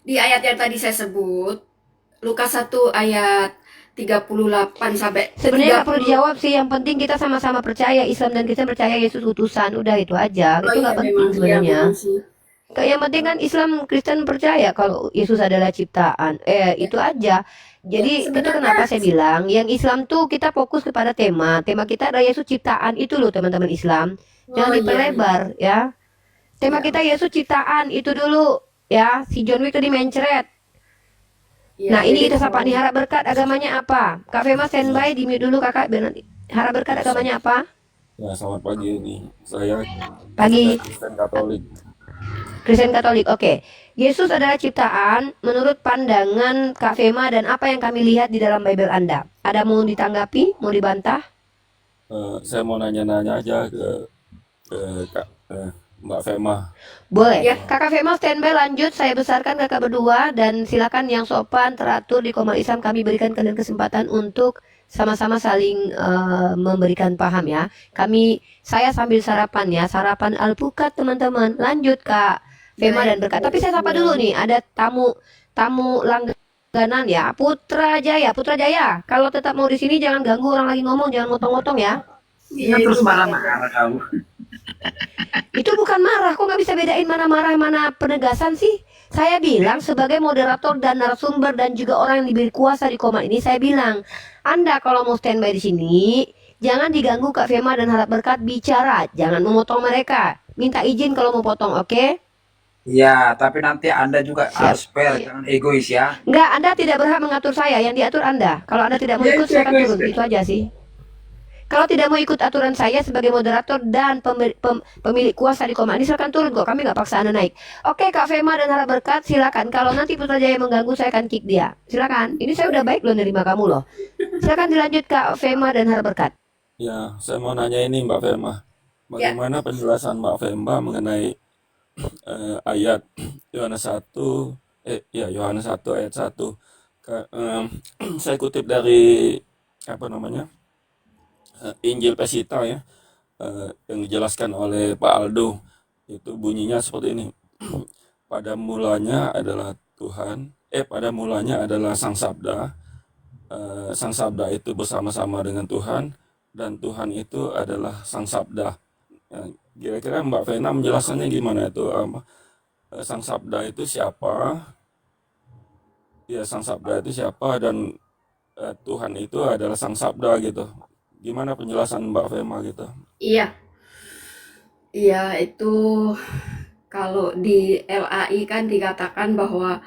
Di ayat yang tadi saya sebut, Lukas 1 ayat 38 sampai Sebenarnya nggak 30. perlu dijawab sih, yang penting kita sama-sama percaya, Islam dan Kristen percaya Yesus utusan, udah itu aja. Oh Itu iya nggak penting memang, iya sebenarnya. memang sih. Yang penting kan Islam Kristen percaya kalau Yesus adalah ciptaan. Itu aja. Jadi itu sebenarnya- kenapa saya bilang yang Islam tuh kita fokus kepada tema. Tema kita adalah Yesus ciptaan itu loh teman-teman Islam. Jangan Oh, iya, diperlebar ya. Tema kita Yesus ciptaan itu dulu ya. Si John Wick tadi mencret. iya. Nah ini Jadi kita sapa nih, harap berkat agamanya apa? Kak Fema standby di mute dulu kakak biar nanti. Harap berkat agamanya apa? Ya, selamat pagi ini. Saya Pagi. Kristen Katolik. Kristen Katolik, oke. Yesus adalah ciptaan menurut pandangan Kak Fema dan apa yang kami lihat di dalam Bible Anda. Ada mau ditanggapi, mau dibantah? Saya mau nanya-nanya aja ke Mbak Fema. Boleh. Ya. Kakak Fema standby lanjut, saya besarkan kakak berdua dan silakan yang sopan, teratur di Komal Islam kami berikan kalian kesempatan untuk sama-sama saling memberikan paham ya. Saya sambil sarapan ya, sarapan alpukat teman-teman. Lanjut Kak Fema dan berkat. Tapi saya sapa dulu nih, ada tamu langganan ya, Putra Jaya. Putra Jaya, kalau tetap mau di sini jangan ganggu orang lagi ngomong, jangan motong-motong ya. Iya, terus itu marah-marah kamu. Itu bukan marah, kok nggak bisa bedain mana marah mana penegasan sih? Saya bilang sebagai moderator dan narasumber dan juga orang yang diberi kuasa di Komal ini, saya bilang, Anda kalau mau standby di sini, jangan diganggu Kak Fema dan harap berkat bicara, jangan memotong mereka. Minta izin kalau mau potong, oke? Ya, tapi nanti Anda juga Siap. harus fair, jangan egois ya. Enggak, Anda tidak berhak mengatur saya, yang diatur Anda. Kalau Anda tidak mau ikut, silakan turun, itu aja sih. Kalau tidak mau ikut aturan saya sebagai moderator dan pemilik kuasa di Komal ini, silakan turun kok. Kami nggak paksa Anda naik. Oke, Kak Fema dan harap berkat, silakan. Kalau nanti Putra Jaya mengganggu, saya akan kick dia. Silakan. Ini saya udah baik loh nerima kamu loh. Silakan dilanjut Kak Fema dan harap berkat. Ya, saya mau nanya ini Mbak Fema. Bagaimana penjelasan Mbak Fema mengenai ayat Yohanes 1 Yohanes 1 ayat 1. Saya kutip dari Injil Pesita ya, yang dijelaskan oleh Pak Aldo, itu bunyinya seperti ini. Pada mulanya adalah pada mulanya adalah Sang Sabda. Sang Sabda itu bersama-sama dengan Tuhan, dan Tuhan itu adalah Sang Sabda. Kira-kira Mbak Vena menjelaskannya gimana itu? Sang Sabda itu siapa? Ya, Sang Sabda itu siapa, dan Tuhan itu adalah Sang Sabda gitu. Gimana penjelasan Mbak Fema gitu? Iya. Iya, itu kalau di LAI kan dikatakan bahwa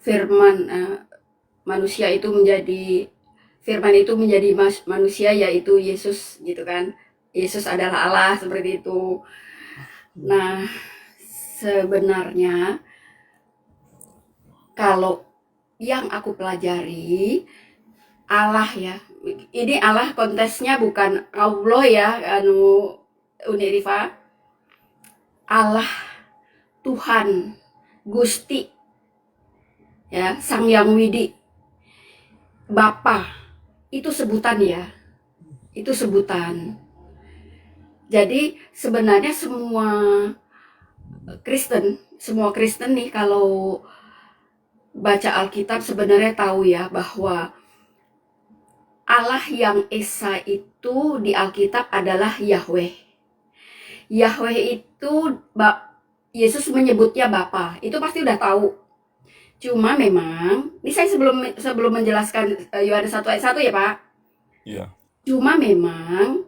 firman manusia itu menjadi manusia, yaitu Yesus gitu kan. Yesus adalah Allah seperti itu. Nah, sebenarnya kalau yang aku pelajari, Allah ya, ini Allah kontesnya bukan Allah ya, Uni Rifa. Allah, Tuhan, Gusti, ya, Sang Yang Widi, Bapa, itu sebutan ya, itu sebutan. Jadi sebenarnya semua Kristen nih kalau baca Alkitab sebenarnya tahu ya bahwa Allah yang Esa itu di Alkitab adalah Yahweh. Yahweh itu Yesus menyebutnya Bapa. Itu pasti udah tahu. Cuma memang, ini saya sebelum menjelaskan Yohanes 1 ayat 1 ya Pak. Iya. Cuma memang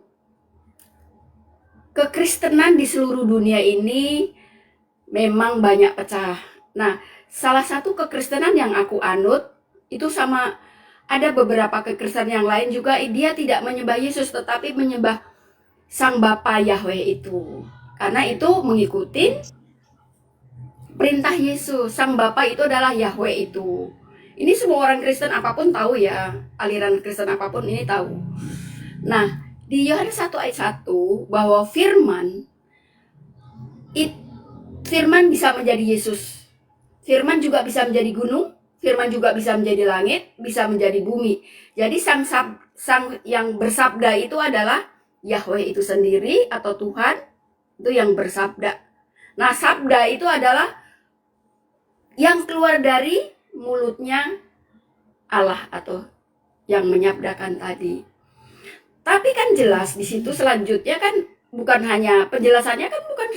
kekristenan di seluruh dunia ini memang banyak pecah. Nah, salah satu kekristenan yang aku anut itu sama ada beberapa kekristenan yang lain juga, dia tidak menyembah Yesus tetapi menyembah Sang Bapa Yahweh itu. Karena itu mengikuti perintah Yesus. Sang Bapa itu adalah Yahweh itu. Ini semua orang Kristen apapun tahu ya, aliran Kristen apapun ini tahu. Nah, di Yohanes 1 ayat 1 bahwa firman bisa menjadi Yesus. Firman juga bisa menjadi gunung, firman juga bisa menjadi langit, bisa menjadi bumi. Jadi sang yang bersabda itu adalah Yahweh itu sendiri atau Tuhan itu yang bersabda. Nah, sabda itu adalah yang keluar dari mulutnya Allah atau yang menyabdakan tadi. Tapi kan jelas di situ selanjutnya kan bukan hanya penjelasannya kan bukan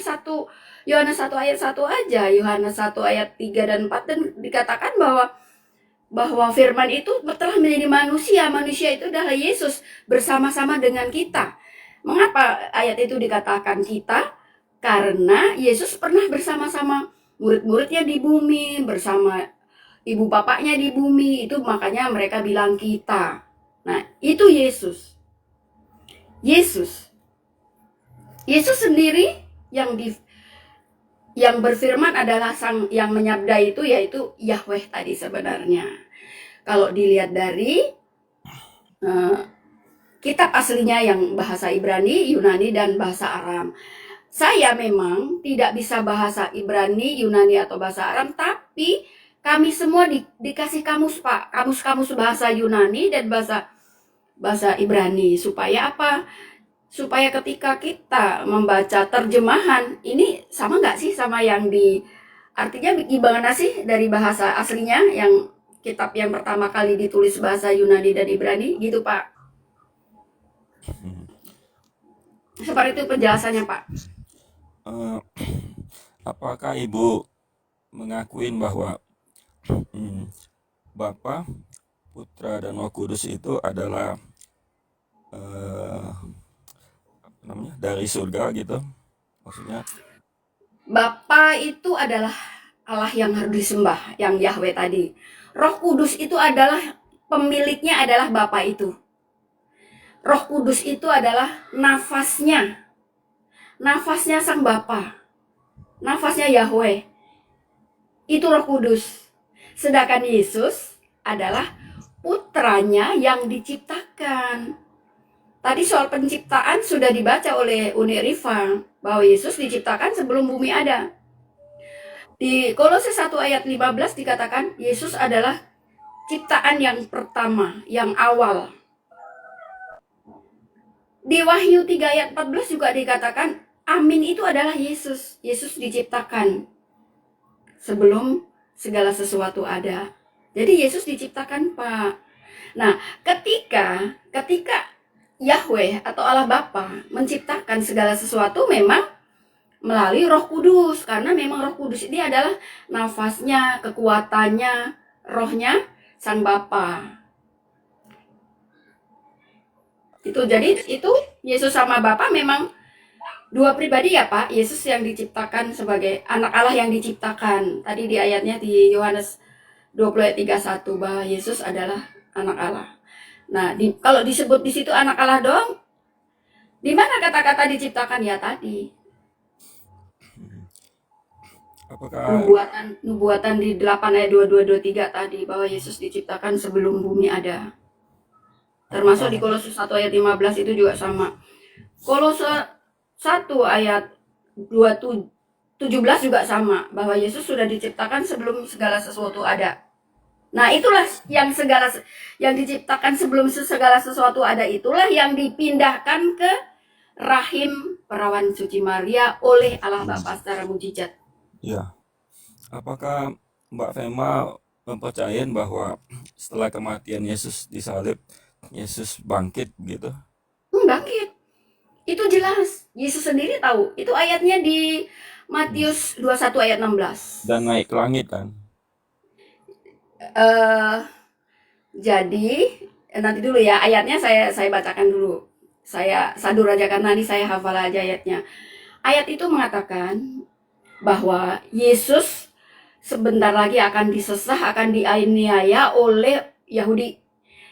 Yohanes 1 ayat 1 aja, Yohanes 1 ayat 3 dan 4 dan dikatakan bahwa firman itu telah menjadi manusia. Manusia itu adalah Yesus bersama-sama dengan kita. Mengapa ayat itu dikatakan kita? Karena Yesus pernah bersama-sama murid-muridnya di bumi, bersama ibu bapaknya di bumi, itu makanya mereka bilang kita. Nah, itu Yesus. Yesus sendiri yang berfirman adalah sang yang menyabda itu, yaitu Yahweh tadi sebenarnya. Kalau dilihat dari kitab aslinya yang bahasa Ibrani, Yunani, dan bahasa Aram. Saya memang tidak bisa bahasa Ibrani, Yunani, atau bahasa Aram, tapi kami semua dikasih kamus, Pak. Kamus-kamus bahasa Yunani dan bahasa Ibrani. Supaya apa? Supaya ketika kita membaca terjemahan, ini sama nggak sih sama yang artinya gimana sih dari bahasa aslinya, yang kitab yang pertama kali ditulis bahasa Yunani dan Ibrani, gitu Pak. Seperti itu penjelasannya, Pak. Apakah Ibu mengakuin bahwa Bapa, Putra, dan Roh Kudus itu adalah dari surga gitu? Maksudnya Bapa itu adalah Allah yang harus disembah, yang Yahweh tadi. Roh Kudus itu adalah pemiliknya adalah Bapa itu. Roh Kudus itu adalah nafasnya sang Bapa, nafasnya Yahweh. Itu Roh Kudus. Sedangkan Yesus adalah putranya yang diciptakan. Tadi soal penciptaan sudah dibaca oleh Uni Rifa bahwa Yesus diciptakan sebelum bumi ada. Di Kolose 1 ayat 15 dikatakan Yesus adalah ciptaan yang pertama, yang awal. Di Wahyu 3 ayat 14 juga dikatakan Amin itu adalah Yesus. Yesus diciptakan sebelum segala sesuatu ada. Jadi Yesus diciptakan, Pak. Nah, ketika Yahweh atau Allah Bapa menciptakan segala sesuatu memang melalui Roh Kudus, karena memang Roh Kudus ini adalah nafasnya, kekuatannya, rohnya Sang Bapa. Jadi itu Yesus sama Bapa memang dua pribadi ya Pak. Yesus yang diciptakan sebagai anak Allah yang diciptakan. Tadi di ayatnya di Yohanes 20 ayat 31 bahwa Yesus adalah anak Allah. Nah, kalau disebut di situ anak Allah doang, di mana kata-kata diciptakan ya tadi? apakah Nubuatan di 8 ayat 22 23 tadi bahwa Yesus diciptakan sebelum bumi ada. Termasuk di Kolose 1 ayat 15 itu juga sama. Kolose 1 ayat 17 juga sama, bahwa Yesus sudah diciptakan sebelum segala sesuatu ada. Nah, itulah yang diciptakan sebelum segala sesuatu ada, itulah yang dipindahkan ke rahim perawan suci Maria oleh Allah Bapa secara mujizat. ya, apakah Mbak Fema mempercayai bahwa setelah kematian Yesus disalib, Yesus bangkit gitu? Bangkit. Itu jelas. Yesus sendiri tahu. Itu ayatnya di Matius 21 ayat 16. Dan naik ke langit kan? Jadi nanti dulu ya ayatnya saya bacakan dulu. Saya sadur aja karena ini saya hafal aja ayatnya. Ayat itu mengatakan bahwa Yesus sebentar lagi akan disesah, akan dianiaya oleh Yahudi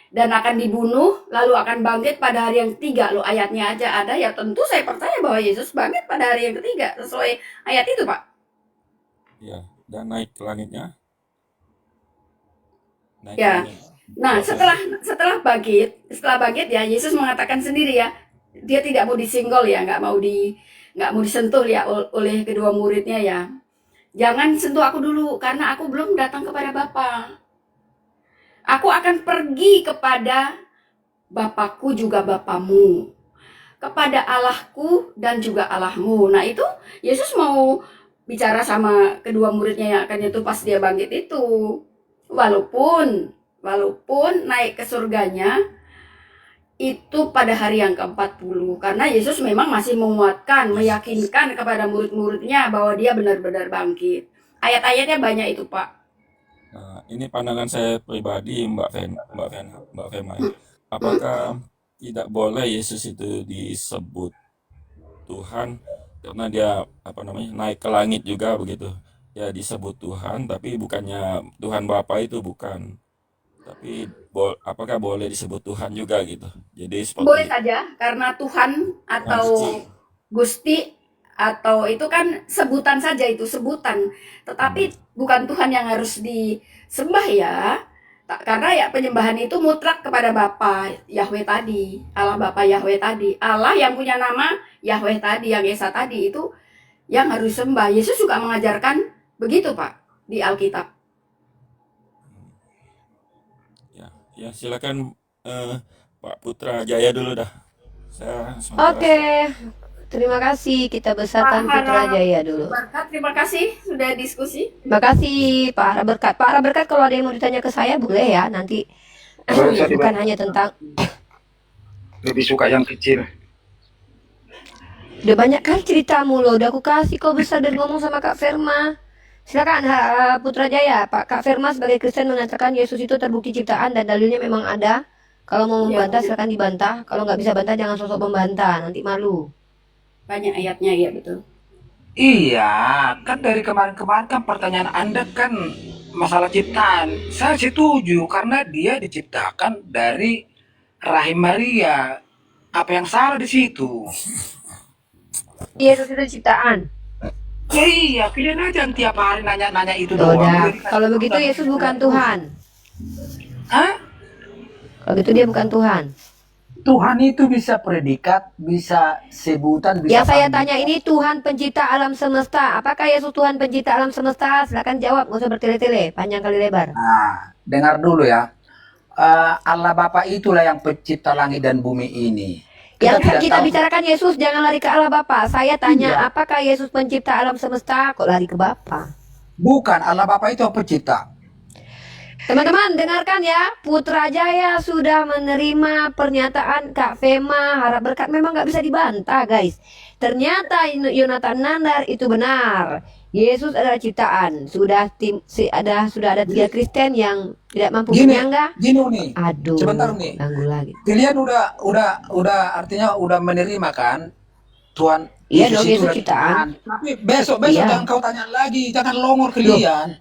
dan akan dibunuh, lalu akan bangkit pada hari yang ketiga. Loh, ayatnya aja ada, ya tentu saya percaya bahwa Yesus bangkit pada hari yang ketiga sesuai ayat itu, Pak. Ya, dan naik ke langitnya. Naik Ya. ke langit. Nah, setelah bangkit ya Yesus mengatakan sendiri ya, dia tidak mau disinggol ya, nggak mau disentuh ya oleh kedua muridnya ya. Jangan sentuh aku dulu karena aku belum datang kepada Bapa. Aku akan pergi kepada Bapakku juga Bapamu, kepada Allahku dan juga Allahmu. Nah itu Yesus mau bicara sama kedua muridnya yang akan itu pas dia bangkit itu. Walaupun naik ke surganya itu pada hari yang ke-40, karena Yesus memang masih menguatkan, meyakinkan kepada murid-muridnya bahwa dia benar-benar bangkit. Ayat-ayatnya banyak itu, Pak. Nah, ini pandangan saya pribadi, Mbak Fema. Apakah tidak boleh Yesus itu disebut Tuhan karena dia naik ke langit juga begitu? Ya disebut Tuhan, tapi bukannya Tuhan Bapa itu bukan. Tapi apakah boleh disebut Tuhan juga gitu? Jadi Boleh seperti saja, karena Tuhan atau suci. Gusti atau itu kan sebutan saja, itu sebutan. Tetapi bukan Tuhan yang harus disembah ya. Karena ya penyembahan itu mutlak kepada Bapa Yahweh tadi, Allah Bapa Yahweh tadi, Allah yang punya nama Yahweh tadi, yang Esa tadi itu yang harus sembah. Yesus juga mengajarkan begitu, Pak, di Alkitab. Ya silakan Pak Putra Jaya dulu dah. Saya sementara Oke, terima kasih. Kita besarkan Putra Jaya dulu. Berkat, terima kasih sudah diskusi. Makasih Pak Ara Berkat. Pak Ara Berkat, kalau ada yang mau ditanya ke saya boleh ya nanti. Bukan hanya tentang, Lebih suka yang kecil. udah banyak kali ceritamu loh. Udah aku kasih kau besar dan ngomong sama Kak Firma. Silakan Putra Jaya. Kak Firma sebagai Kristen mengatakan Yesus itu terbukti ciptaan dan dalilnya memang ada. Kalau mau membantah silakan dibantah. Kalau nggak bisa bantah jangan sosok membantah, nanti malu. Banyak ayatnya, ya betul. Iya, kan dari kemarin-kemarin kan pertanyaan Anda kan masalah ciptaan. Saya setuju karena dia diciptakan dari rahim Maria. Apa yang salah di situ? Yesus itu ciptaan. Ya iya, kalian aja yang tiap hari nanya-nanya itu Udah, doang. kalau begitu Yesus bukan Tuhan. Hah? Kalau gitu dia bukan Tuhan. Tuhan itu bisa predikat, bisa sebutan, bisa Yang saya panggilan. tanya ini Tuhan pencipta alam semesta. Apakah Yesus Tuhan pencipta alam semesta? Silakan jawab, nggak usah bertele-tele, panjang kali lebar. Nah, dengar dulu ya. Allah Bapa itulah yang pencipta langit dan bumi ini. Yang tidak kita tahu. bicarakan Yesus, jangan lari ke Allah Bapa. Saya tanya, Iya. apakah Yesus pencipta alam semesta? Kok lari ke Bapa? Bukan, Allah Bapa itu yang pencipta. Teman-teman, dengarkan ya. Putra Jaya sudah menerima pernyataan Kak Fema. Harap Berkat memang nggak bisa dibantah, guys. Ternyata Yonatan Nandar itu benar. Yesus adalah ciptaan. Sudah ada 3 Kristen yang tidak mampu Gini, menyanggah. gini nih. Aduh, Sebentar nih. ganggu lagi. Kalian udah artinya udah menerima kan Tuhan Iya Yesus dong, itu Yesus udah ciptaan. Tapi besok Iya. jangan kau tanya lagi, jangan longor kalian.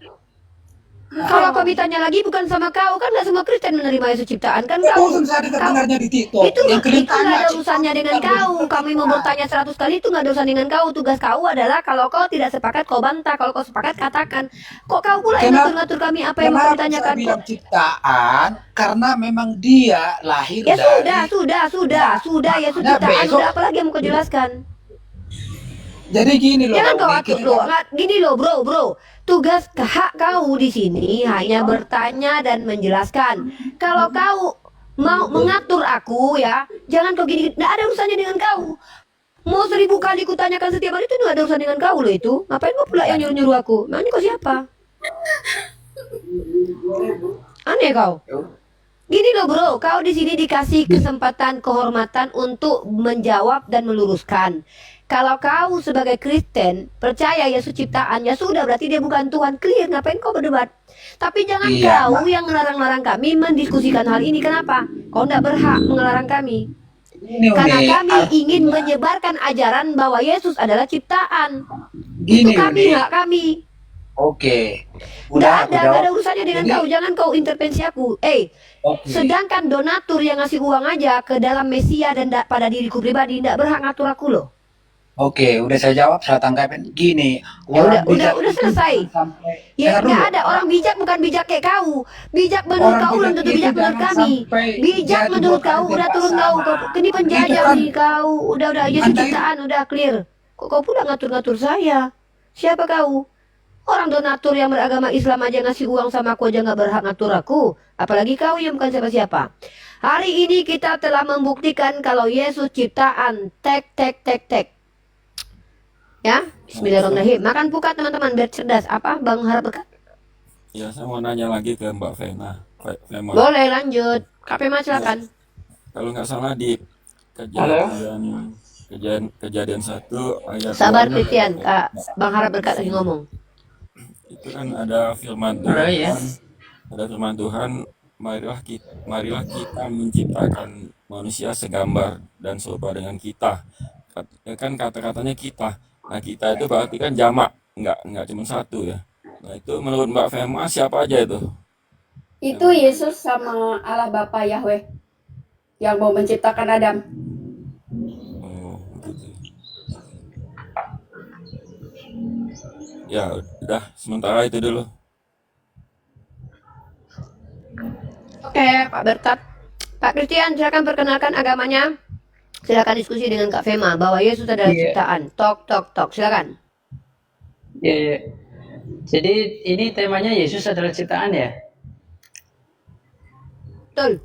Kalau kau ditanya lagi bukan sama kau, kan nggak semua Kristen menerima Yesus ciptaan, kan Ya, kau. bosan saya dengarnya di TikTok. Itu yang kalian nggak tanya, ada urusannya dengan kau. Kami mau bertanya 100 kali itu nggak ada urusan dengan kau. Tugas kau adalah kalau kau tidak sepakat kau bantah, kalau kau sepakat katakan. Kok kau pula yang Kenapa- ngatur-ngatur kami apa yang mau Kenapa saya ditanyakan? bilang ciptaan? Karena memang dia lahir Ya dari. sudah Yesus Nah, ciptaan. besok- Udah apa lagi yang mau kau jelaskan? Jadi gini loh. Jangan kau Bang, atur Niki. loh. Gini loh bro. Tugas hak kau di sini hanya bertanya dan menjelaskan. Kalau kau mau mengatur aku ya, jangan kau gini. Nggak ada urusannya dengan kau. Mau 1000 kali kutanyakan setiap hari itu nggak ada urusan dengan kau loh itu. Ngapain kau pula yang nyuruh-nyuruh aku? Memangnya kau siapa? Aneh kau. Gini loh bro, kau di sini dikasih kesempatan kehormatan untuk menjawab dan meluruskan. Kalau kau sebagai Kristen percaya Yesus ciptaan, ya sudah berarti dia bukan Tuhan. Clear, ngapain kau berdebat? Tapi jangan Iya, kau yang ngelarang-larang kami mendiskusikan hal ini. Kenapa? Kau tidak berhak mengelarang kami. Gini, Karena Uni. kami ingin menyebarkan ajaran bahwa Yesus adalah ciptaan. Gini, Itu kami, Uni. hak kami. Oke. Nggak Udah, ada urusannya dengan Jadi- kau. Jangan kau intervensi aku. Oke. Sedangkan donatur yang ngasih uang aja ke dalam Mesia dan pada diriku pribadi tidak berhak ngatur aku loh. Oke, udah saya jawab, saya tanggapin. Gini, Ya orang udah bijak itu selesai. sampai- Ya Dengar dulu. nggak ada orang bijak bukan bijak kayak kau. Bijak menurut Orang kau belum bijak tentu itu bijak menurut jangan kami. sampai Bijak jadi menurut bukan kau udah turun sama. kau. Ini penjajah Itu kan- nih kau. Udah Yesus Anda- ciptaan udah clear. Kok kau pula ngatur-ngatur saya? Siapa kau? Orang donatur yang beragama Islam aja ngasih uang sama aku aja nggak berhak ngatur aku. Apalagi kau yang bukan siapa-siapa. Hari ini kita telah membuktikan kalau Yesus ciptaan. Tek, tek, tek, tek. Ya, Bismillahirrahmanirrahim. Makan pukat teman-teman biar cerdas. Apa Bang Harap berkat? Ya, saya mau nanya lagi ke Mbak Fema. Boleh lanjut. Kak Fema silakan. Kalau nggak salah di Halo. kejadian 1 ayat Sabar 2 Christian, Kak Bang Harap berkat lagi ngomong. itu kan ada firman Halo, Tuhan, ya. marilah kita menciptakan manusia segambar dan serupa dengan kita. Kan kata-katanya kita. Nah, kita itu berarti kan jamak, nggak cuma satu ya. Nah, itu menurut Mbak Fema siapa aja itu? Itu Yesus sama Allah Bapa Yahweh yang mau menciptakan Adam. Oh, begitu. Ya, udah sementara itu dulu. Oke, Pak Berkat. Pak Christian, silakan perkenalkan agamanya. Silakan diskusi dengan Kak Fema bahwa Yesus adalah Iya. ciptaan. Tok, tok, tok. Silakan. Ya, ya. Jadi ini temanya Yesus adalah ciptaan ya? Betul.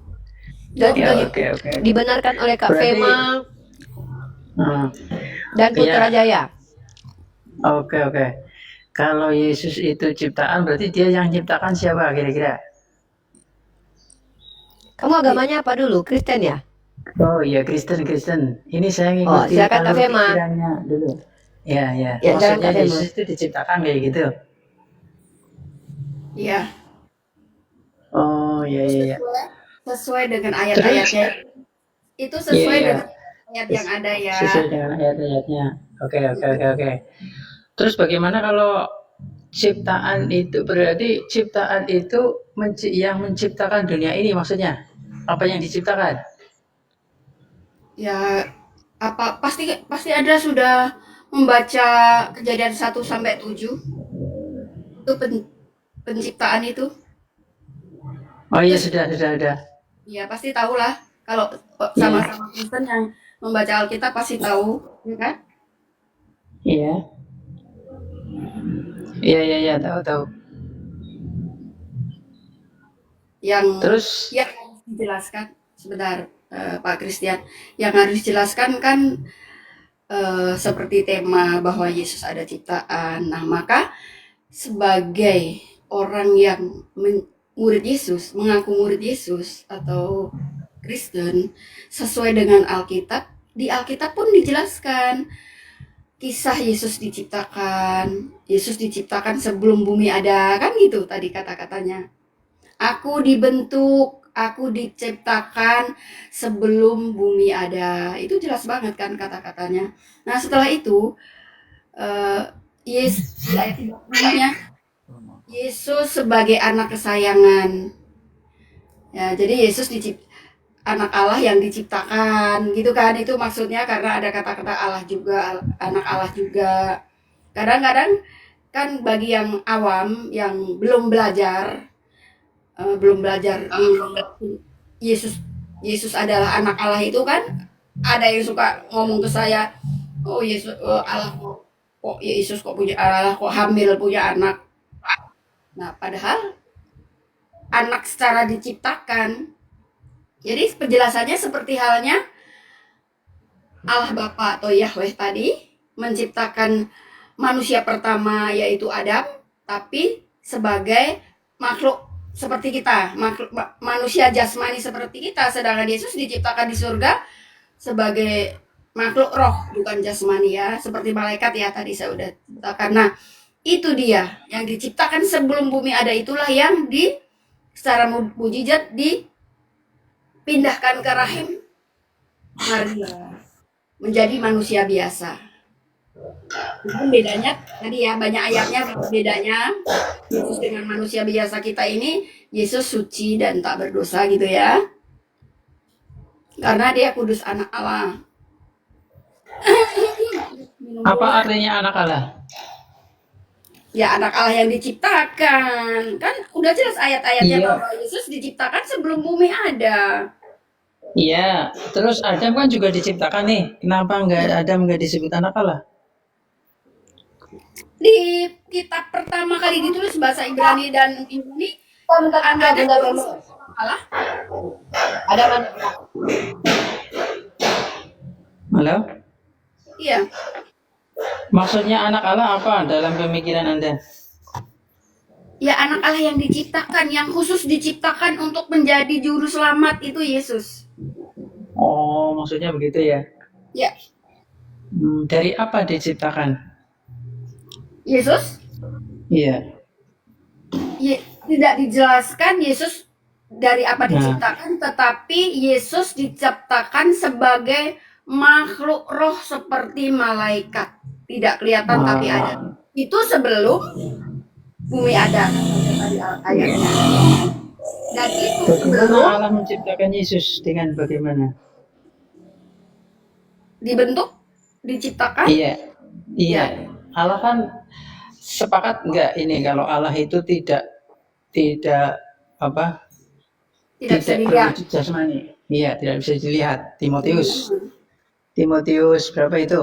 Dan Ya, sudah oke, oke. dibenarkan oleh Kak Berarti- Fema Hmm, dan Iya. Putrajaya. Oke, oke. Kalau Yesus itu ciptaan, berarti dia yang ciptakan siapa kira-kira? Kamu agamanya apa dulu? Kristen ya? Oh iya, Kristen. Ini saya Oh, ngikutin silakan Kak alur Fema. pikirannya dulu. Ya. Ya, Maksudnya silakan Kak Fema. Yesus itu diciptakan kayak gitu. Iya, Oh, iya. sesuai dengan ayat-ayatnya. Itu sesuai Iya. dengan ayat yang ada ya. Sesuai dengan ayat-ayatnya. Oke. Terus bagaimana kalau ciptaan itu, berarti ciptaan itu yang menciptakan dunia ini maksudnya? Apa yang diciptakan? Ya, apa pasti ada sudah membaca Kejadian 1 sampai 7. Itu penciptaan itu. Oh iya, sudah. Ya, pasti tahulah kalau sama-sama Kristen yang membaca Alkitab pasti tahu, ya kan? Iya, tahu. Yang Terus yang harus dijelaskan sebentar, Pak Christian. Yang harus dijelaskan kan seperti tema bahwa Yesus ada ciptaan. Nah, maka sebagai orang yang murid Yesus, mengaku murid Yesus atau Kristen, sesuai dengan Alkitab, di Alkitab pun dijelaskan kisah Yesus diciptakan sebelum bumi ada, kan gitu tadi kata-katanya. Aku dibentuk, aku diciptakan sebelum bumi ada. Itu jelas banget kan kata-katanya. Nah, setelah itu Yesus Yesus sebagai anak kesayangan. Ya, jadi Yesus anak Allah yang diciptakan, gitu kan? Itu maksudnya karena ada kata-kata Allah juga, anak Allah juga. Kadang-kadang kan bagi yang awam yang belum belajar Yesus adalah anak Allah itu kan, ada yang suka ngomong ke saya, oh Yesus Allah kok Yesus kok punya Allah, kok hamil punya anak. Nah, padahal anak secara diciptakan. Jadi penjelasannya seperti halnya Allah Bapa atau Yahweh tadi menciptakan manusia pertama yaitu Adam, tapi sebagai makhluk seperti kita, manusia jasmani seperti kita, sedangkan Yesus diciptakan di surga sebagai makhluk roh, bukan jasmani ya, seperti malaikat ya tadi saya udah ceritakan. Nah, itu dia yang diciptakan sebelum bumi ada, itulah yang secara mujizat dipindahkan ke rahim Maria menjadi manusia biasa. Itu bedanya tadi ya, banyak ayatnya bedanya. Yesus dengan manusia biasa kita ini, Yesus suci dan tak berdosa gitu ya. Karena dia kudus anak Allah. apa artinya anak Allah? Ya, anak Allah yang diciptakan. Kan udah jelas ayat-ayatnya Iya. bahwa Yesus diciptakan sebelum bumi ada. Iya. Terus Adam kan juga diciptakan nih. Kenapa Adam nggak disebut anak Allah? Di kitab pertama kali ditulis bahasa Ibrani dan Yunani Bentar, ada bentar, bentar. Allah. Ada mana? Halo? Iya, Maksudnya anak Allah apa dalam pemikiran Anda? ya anak Allah yang diciptakan, yang khusus diciptakan untuk menjadi juru selamat itu Yesus. Oh, maksudnya begitu ya. Ya, Dari apa diciptakan? Yesus Iya. tidak dijelaskan Yesus dari apa Nah, diciptakan, tetapi Yesus diciptakan sebagai makhluk roh seperti malaikat. Tidak kelihatan tapi ada. ah, Itu sebelum bumi ada tadi ayatnya. Dan itu bagaimana sebelum Allah menciptakan Yesus dengan bagaimana? dibentuk, diciptakan. Iya, iya. Ya, Allah kan sepakat nggak ini kalau Allah itu tidak apa? tidak bisa Tidak dilihat. berwujud jasmani. Iya, tidak bisa dilihat. Timotius berapa itu?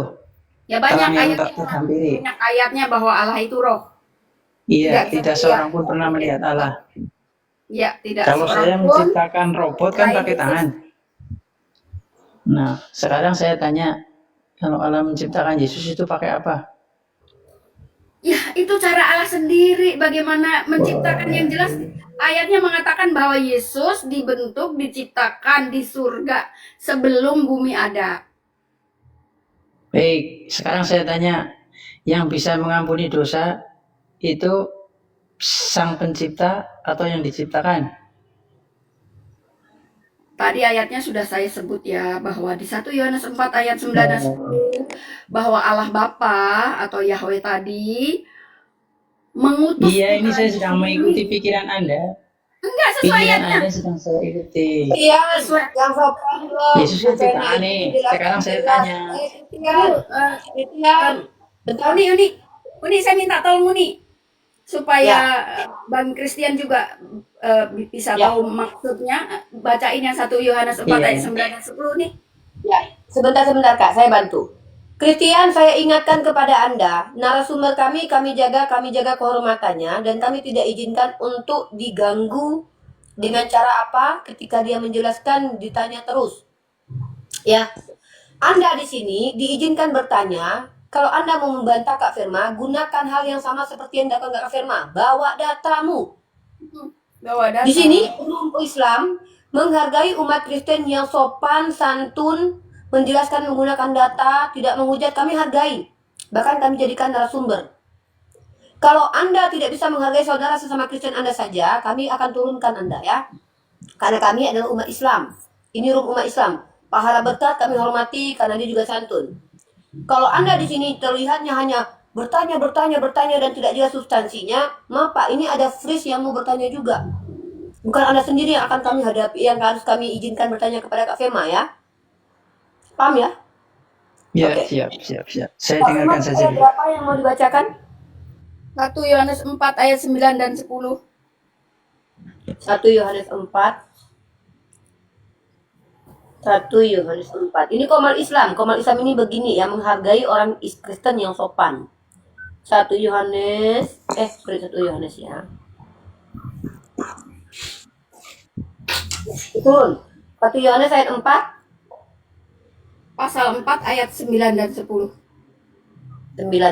Ya banyak Terang yang ayatnya, tak terhampiri. banyak ayatnya bahwa Allah itu roh. Iya, Tidak bisa tidak dilihat. seorang pun pernah melihat Allah. Ya, tidak Kalau saya seorang pun menciptakan robot kan selain pakai Yesus. tangan. Nah, sekarang saya tanya, kalau Allah menciptakan Yesus itu pakai apa? Ya, itu cara Allah sendiri bagaimana menciptakan. Yang jelas ayatnya mengatakan bahwa Yesus dibentuk, diciptakan di surga sebelum bumi ada. Baik, sekarang saya tanya, yang bisa mengampuni dosa itu sang pencipta atau yang diciptakan? Tadi ayatnya sudah saya sebut ya, bahwa di 1 Yohanes 4 ayat 9 dan 10 bahwa Allah Bapa atau Yahweh tadi mengutus Iya, ini saya putranya sedang mengikuti pikiran Anda. enggak sesuai Pikiran ayatnya. Anda sedang saya ikuti. Iya, Sesuai yang sopan loh. Yesus kan ciptaan nih. Sekarang saya tanya. Bentar. Uni, saya minta tolong Uni supaya Bang Christian juga bisa Ya. tahu maksudnya. Bacain yang 1 Yohanes 4 Iya. ayat 9 dan 10 nih. Ya, sebentar Kak, saya bantu. Christian, saya ingatkan kepada Anda, narasumber kami jaga kehormatannya dan kami tidak izinkan untuk diganggu dengan cara apa ketika dia menjelaskan ditanya terus. Ya, Anda di sini diizinkan bertanya. Kalau Anda mau membantah Kak Firma, gunakan hal yang sama seperti yang dilakukan Kak Firma. Bawa datamu. Bahwa data. Di sini umat Islam menghargai umat Kristen yang sopan, santun, menjelaskan menggunakan data, tidak menghujat, kami hargai. Bahkan kami jadikan narasumber. Kalau Anda tidak bisa menghargai saudara sesama Kristen Anda saja, kami akan turunkan Anda ya. Karena kami adalah umat Islam. Ini room umat Islam. Pahala berkat kami hormati karena dia juga santun. Kalau Anda di sini terlihatnya hanya bertanya dan tidak jelas substansinya, maaf Pak, ini ada freeze yang mau bertanya juga. Bukan Anda sendiri yang akan kami hadapi, yang harus kami izinkan bertanya kepada Kak Fema ya. Paham ya? Ya, Oke. siap. Saya Kak Fema, dengarkan saja. ayat berapa yang mau dibacakan? 1 Yohanes 4 ayat 9 dan 10. 1 Yohanes 4. 1 Yohanes 4. Ini Komal Islam. Komal Islam ini begini ya, menghargai orang Kristen yang sopan. 1 Yohanes, 1 Yohanes ya. Turun. 1 Yohanes ayat 4. Pasal 4 ayat 9 dan 10. 9.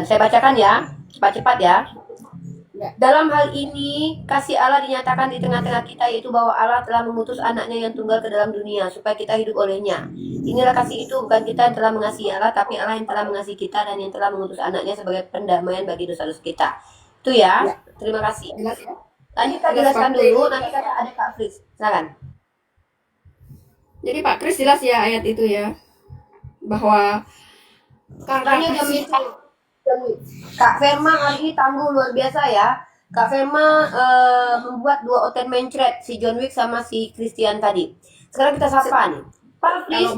Saya bacakan ya. Cepat-cepat ya. Ya. Dalam hal ini, kasih Allah dinyatakan di tengah-tengah kita, yaitu bahwa Allah telah mengutus anaknya yang tunggal ke dalam dunia, supaya kita hidup olehnya. Inilah kasih itu, bukan kita yang telah mengasihi Allah, tapi Allah yang telah mengasihi kita dan yang telah mengutus anaknya sebagai pendamaian bagi dosa-dosa kita. Itu ya. Terima kasih. Jelas ya? Lanjut kita jelaskan dulu, nanti kata ada Kak Fris. Silakan. Jadi Pak Kris jelas ya ayat itu ya. Bahwa karena Makanya Kak Firma hari ini tangguh luar biasa ya. Kak Firma membuat 2 oten mencret, si John Wick sama si Christian tadi. Sekarang kita sapa nih. Pak, please.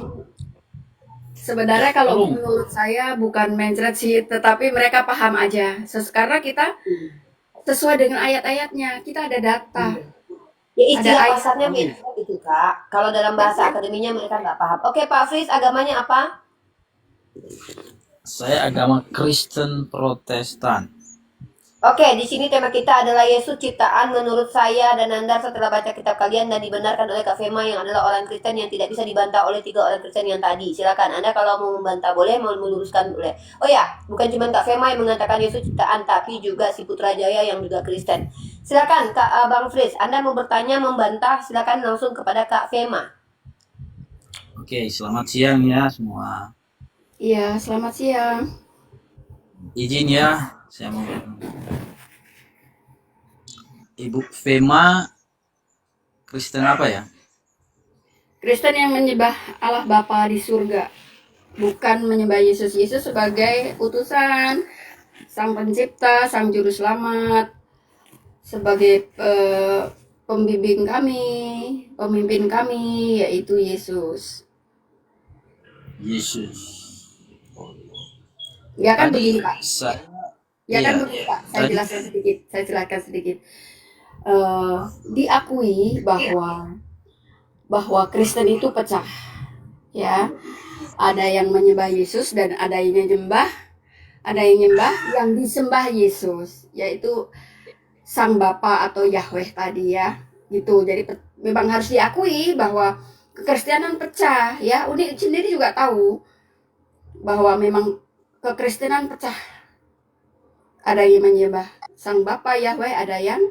Sebenarnya kalau menurut saya bukan mencret sih, tetapi mereka paham aja. Karena kita sesuai dengan ayat-ayatnya, kita ada data. Ya istilah ayat. pasarnya mencret itu Kak. Kalau dalam bahasa akademinya mereka nggak paham. Oke Pak Fris, agamanya apa? Saya agama Kristen Protestan. Oke, di sini tema kita adalah Yesus ciptaan menurut saya dan Anda setelah baca kitab kalian dan dibenarkan oleh Kak Fema yang adalah orang Kristen yang tidak bisa dibantah oleh 3 orang Kristen yang tadi. Silakan Anda kalau mau membantah boleh, mau meluruskan boleh. Oh ya, bukan cuma Kak Fema yang mengatakan Yesus ciptaan, tapi juga si Putrajaya yang juga Kristen. Silakan Kak Bang Fris, Anda mau bertanya, membantah, silakan langsung kepada Kak Fema. Oke, selamat siang ya semua. Iya, selamat siang. Izin ya, saya mau Ibu Fema Kristen apa ya? Kristen yang menyembah Allah Bapa di surga, bukan menyembah Yesus. Yesus sebagai utusan Sang Pencipta, Sang Juru Selamat, sebagai pembimbing kami, pemimpin kami, yaitu Yesus. Yesus. Ya kan Tadi begini Pak? saya Ya kan iya, begini Pak? Saya tadi jelaskan sedikit. Saya jelaskan sedikit. Diakui bahwa Kristen itu pecah, ya. Ada yang menyembah Yesus dan ada yang nyembah yang disembah Yesus, yaitu Sang Bapa atau Yahweh tadi ya. Gitu. Jadi memang harus diakui bahwa kekristenan pecah ya. Uni sendiri juga tahu bahwa memang kekristenan pecah. Ada yang menyembah Sang Bapa Yahweh, ada yang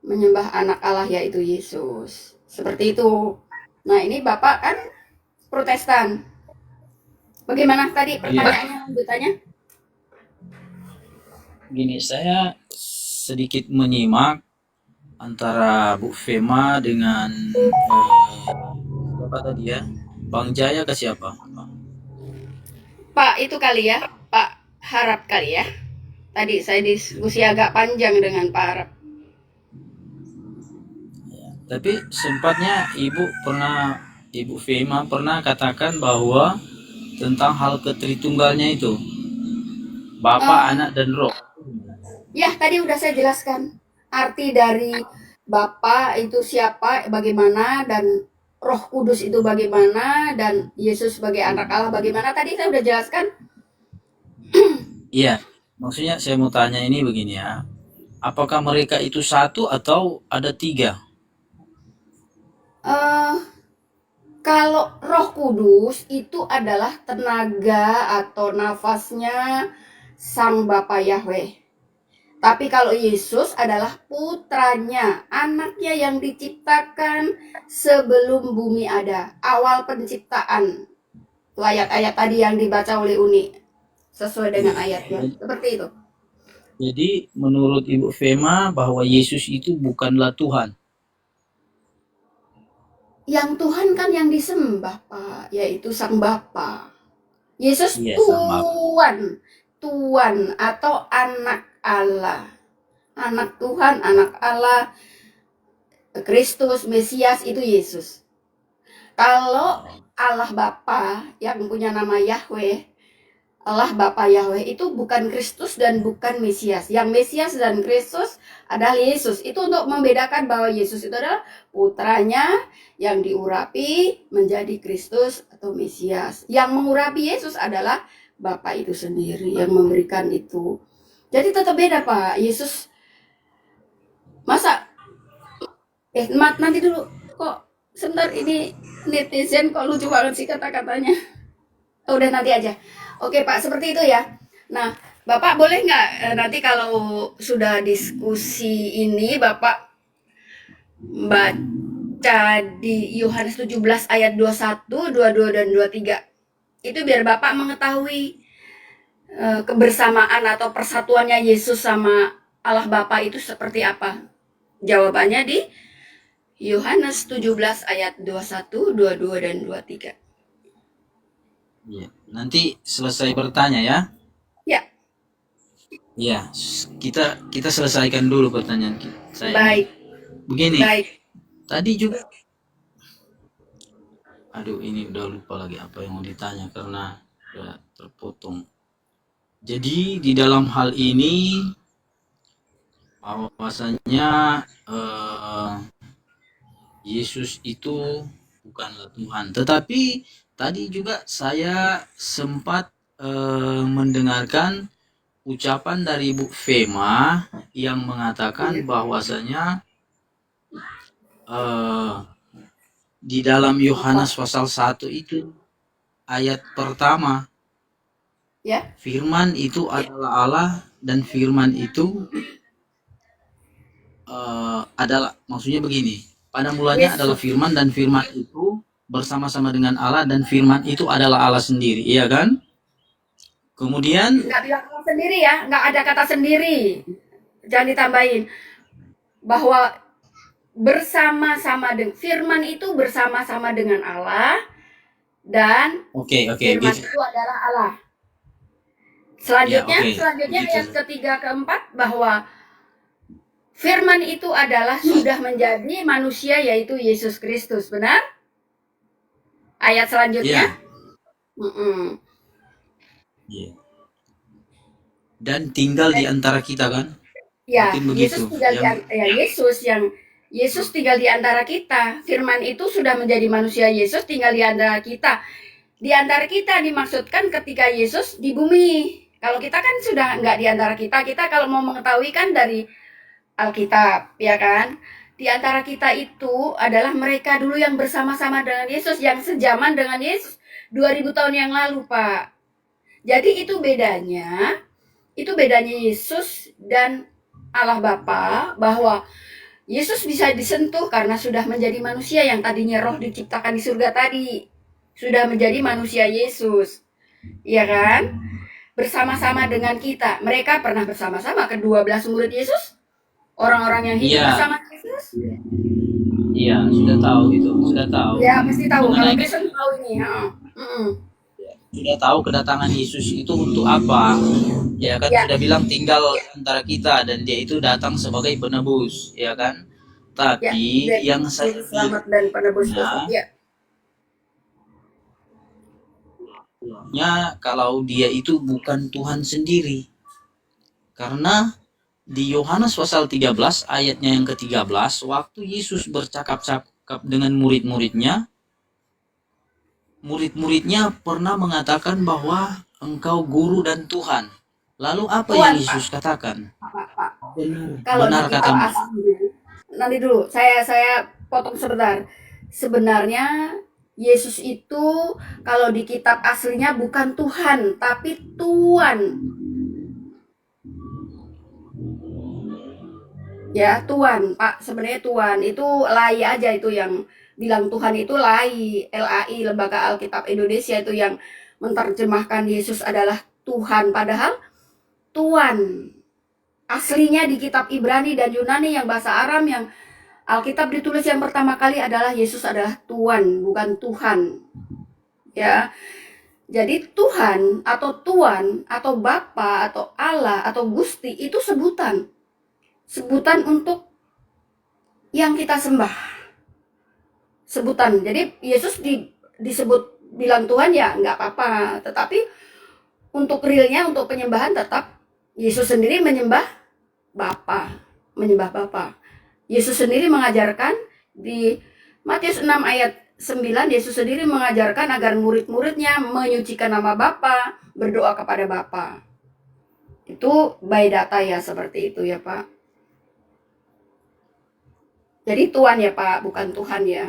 menyembah anak Allah yaitu Yesus. Seperti itu. Nah, ini Bapak kan Protestan. Bagaimana tadi pertanyaannya, lanjutannya? gini, saya sedikit menyimak antara Bu Fema dengan siapa tadi ya? Bang Jaya ke siapa? Pak itu kali ya, Pak Harap kali ya. Tadi saya diskusi agak panjang dengan Pak Harap. Tapi sempatnya Ibu Fema pernah katakan bahwa tentang hal ketritunggalnya itu, Bapa, Anak, dan Roh. Ya, tadi udah saya jelaskan. Arti dari Bapa itu siapa, bagaimana, dan Roh Kudus itu bagaimana, dan Yesus sebagai anak Allah bagaimana. Tadi saya udah jelaskan. Iya, maksudnya saya mau tanya ini begini ya. Apakah mereka itu satu atau ada 3? Kalau Roh Kudus itu adalah tenaga atau nafasnya Sang Bapa Yahweh. Tapi kalau Yesus adalah putranya, anaknya yang diciptakan sebelum bumi ada, awal penciptaan. Itu ayat-ayat tadi yang dibaca oleh Uni, sesuai dengan ayatnya. Seperti itu. Jadi menurut Ibu Fema bahwa Yesus itu bukanlah Tuhan. Yang Tuhan kan yang disembah, Pak, yaitu Sang Bapa. Yesus Iya, Sang Bapa. Tuhan atau anak Allah. Anak Tuhan, anak Allah, Kristus, Mesias itu Yesus. Kalau Allah Bapa yang punya nama Yahweh, Allah Bapa Yahweh itu bukan Kristus dan bukan Mesias. Yang Mesias dan Kristus adalah Yesus. Itu untuk membedakan bahwa Yesus itu adalah putranya yang diurapi menjadi Kristus atau Mesias. Yang mengurapi Yesus adalah Bapa itu sendiri yang memberikan itu. Jadi tetap beda Pak. Yesus masa nanti dulu kok sebentar, ini netizen kok lucu banget sih kata-katanya. Udah nanti aja. Oke Pak, seperti itu ya. Nah, Bapak boleh nggak nanti kalau sudah diskusi ini Bapak baca di Yohanes 17 ayat 21, 22 dan 23. Itu biar Bapak mengetahui kebersamaan atau persatuannya Yesus sama Allah Bapa itu seperti apa. Jawabannya di Yohanes 17 ayat 21, 22 dan 23. Ya, nanti selesai bertanya ya. Ya. Ya, kita selesaikan dulu pertanyaan saya. Baik. Begini. Baik. Tadi juga aduh, ini udah lupa lagi apa yang mau ditanya karena udah terpotong. Jadi di dalam hal ini bahwasanya Yesus itu bukanlah Tuhan. Tetapi tadi juga saya sempat mendengarkan ucapan dari Bu Fema yang mengatakan bahwasanya di dalam Yohanes pasal 1 itu ayat pertama, Ya. firman itu adalah Allah dan firman itu adalah, maksudnya begini, pada mulanya adalah Yesus. firman dan firman itu bersama-sama dengan Allah dan firman itu adalah Allah sendiri, iya kan? Kemudian Nggak bilang Allah sendiri ya, nggak ada kata sendiri. Jangan ditambahin bahwa bersama-sama dengan firman itu bersama-sama dengan Allah dan oke firman gitu. itu adalah Allah. Ya, Selanjutnya begitu. ayat ketiga keempat bahwa firman itu adalah sudah menjadi manusia yaitu Yesus Kristus, benar? Ayat selanjutnya. Iya. Iya. Dan tinggal di antara kita kan? Ya, Mungkin begitu. Yesus tinggal di antara kita. Firman itu sudah menjadi manusia, Yesus tinggal di antara kita. Di antara kita dimaksudkan ketika Yesus di bumi. Kalau kita kan sudah nggak di antara kita. Kita kalau mau mengetahui kan dari Alkitab, ya kan? Di antara kita itu adalah mereka dulu yang bersama-sama dengan Yesus, yang sejaman dengan Yesus 2000 tahun yang lalu, Pak. Jadi itu bedanya Yesus dan Allah Bapa, bahwa Yesus bisa disentuh karena sudah menjadi manusia yang tadinya roh diciptakan di surga tadi. Sudah menjadi manusia Yesus. Iya kan? Bersama-sama dengan kita. Mereka pernah bersama-sama ke-12 murid Yesus? Orang-orang yang hidup bersama Yesus? Iya, sudah tahu itu, sudah tahu. Ya, pasti tahu. Kalau Mengenai Kristen tahu ini. sudah tahu kedatangan Yesus itu untuk apa, ya kan? Sudah bilang tinggal antara kita dan dia itu datang sebagai penebus, ya kan? Tapi yang saya selamat dan penebus dosa. Kalau dia itu bukan Tuhan sendiri, karena di Yohanes pasal 13 ayatnya yang ke-13, waktu Yesus bercakap-cakap dengan murid-muridnya pernah mengatakan bahwa engkau guru dan Tuhan. Lalu apa Tuhan, yang Yesus katakan? Kalau Benar di kitab katamu. asli, nanti dulu saya potong sebentar. Sebenarnya Yesus itu kalau di kitab aslinya bukan Tuhan, tapi Tuan. Ya, Tuan, Pak. Sebenarnya Tuan itu lai aja, itu yang bilang Tuhan itu lai, LAI, Lembaga Alkitab Indonesia, itu yang menerjemahkan Yesus adalah Tuhan, padahal Tuan aslinya di kitab Ibrani dan Yunani yang bahasa Aram yang Alkitab ditulis yang pertama kali adalah Yesus adalah Tuan, bukan Tuhan. Ya. Jadi Tuhan atau Tuan atau Bapa atau Allah atau Gusti itu sebutan untuk yang kita sembah. Sebutan. Jadi Yesus disebut bilang Tuhan ya nggak apa-apa, tetapi untuk realnya, untuk penyembahan tetap Yesus sendiri menyembah Bapa. Yesus sendiri mengajarkan di Matius 6 ayat 9, Yesus sendiri mengajarkan agar murid-muridnya menyucikan nama Bapa, berdoa kepada Bapa. Itu by data ya, seperti itu ya Pak. Jadi Tuhan ya Pak, bukan Tuhan ya.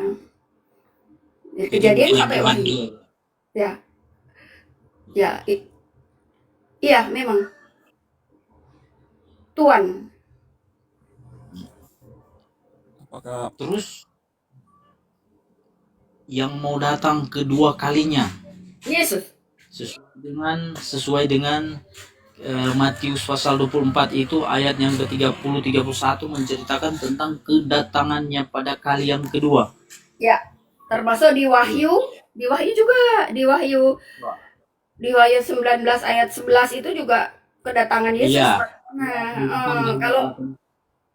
Kejadian sampai Wahyu. Ya. Ya. Iya, memang. Tuhan. Apakah Terus yang mau datang kedua kalinya Yesus sesuai dengan Matius pasal 24 itu ayat yang ke-30 31 menceritakan tentang kedatangannya pada kali yang kedua. Ya, termasuk di Wahyu juga, di Wahyu 19 ayat 11 itu juga kedatangan Yesus. Nah, kalau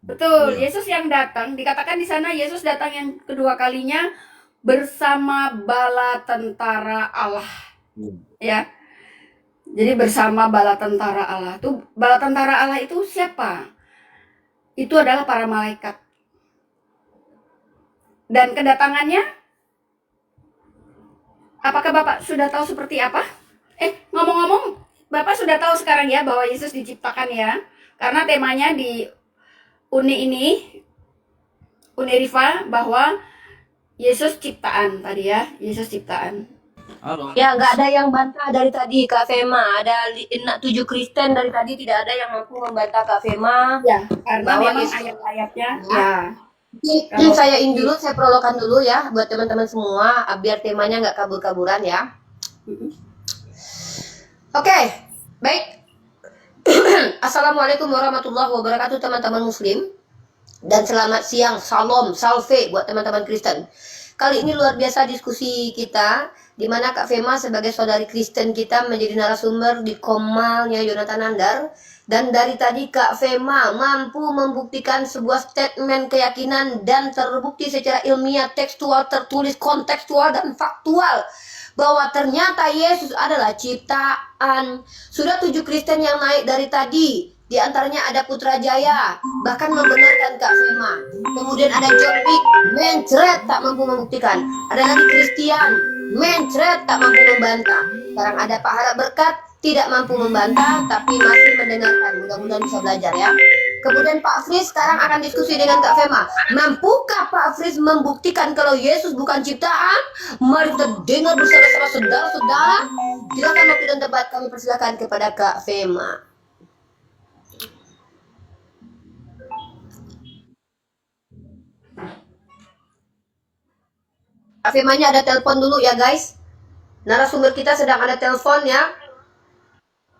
betul, Yesus yang datang, dikatakan di sana Yesus datang yang kedua kalinya bersama bala tentara Allah. Ya. Jadi bersama bala tentara Allah. Tuh, bala tentara Allah itu siapa? Itu adalah para malaikat. Dan kedatangannya, apakah Bapak sudah tahu seperti apa? Ngomong-ngomong, Bapak sudah tahu sekarang ya bahwa Yesus diciptakan ya. Karena temanya di Uni Riva bahwa Yesus ciptaan tadi ya, Yesus ciptaan. Halo. Ya, nggak ada yang bantah dari tadi Kak Fema. Ada 7 Kristen dari tadi, tidak ada yang mampu membantah Kak Fema Ya, karena bahwa memang Yesus. ayat-ayatnya Ya. kalau Saya ini dulu, saya prologan dulu ya buat teman-teman semua, biar temanya nggak kabur-kaburan ya. Oke, baik. Assalamualaikum warahmatullahi wabarakatuh teman-teman muslim. Dan selamat siang, salam, salve buat teman-teman Kristen. Kali ini luar biasa diskusi kita, di mana Kak Fema sebagai saudari Kristen kita menjadi narasumber di Komalnya Yonatan Nandar. Dan dari tadi Kak Fema mampu membuktikan sebuah statement keyakinan dan terbukti secara ilmiah, tekstual, tertulis, kontekstual, dan faktual bahwa ternyata Yesus adalah ciptaan. Sudah 7 Kristen yang naik dari tadi. Di antaranya ada Putrajaya, bahkan membenarkan Kak Fema. Kemudian ada John Wick, mencret tak mampu membuktikan. Ada lagi Christian, mencret tak mampu membantah. Sekarang ada Pak Harap Berkat, tidak mampu membantah, tapi masih mendengarkan. Mudah-mudahan bisa belajar ya. Kemudian Pak Fris sekarang akan diskusi dengan Kak Fema. Mampukah Pak Fris membuktikan kalau Yesus bukan ciptaan? Mari kita dengar bersama-sama saudara-saudara. Silakan waktu dan tempat kami persilakan kepada Kak Fema. Kak Femanya ada telepon dulu ya guys. Narasumber kita sedang ada telepon ya.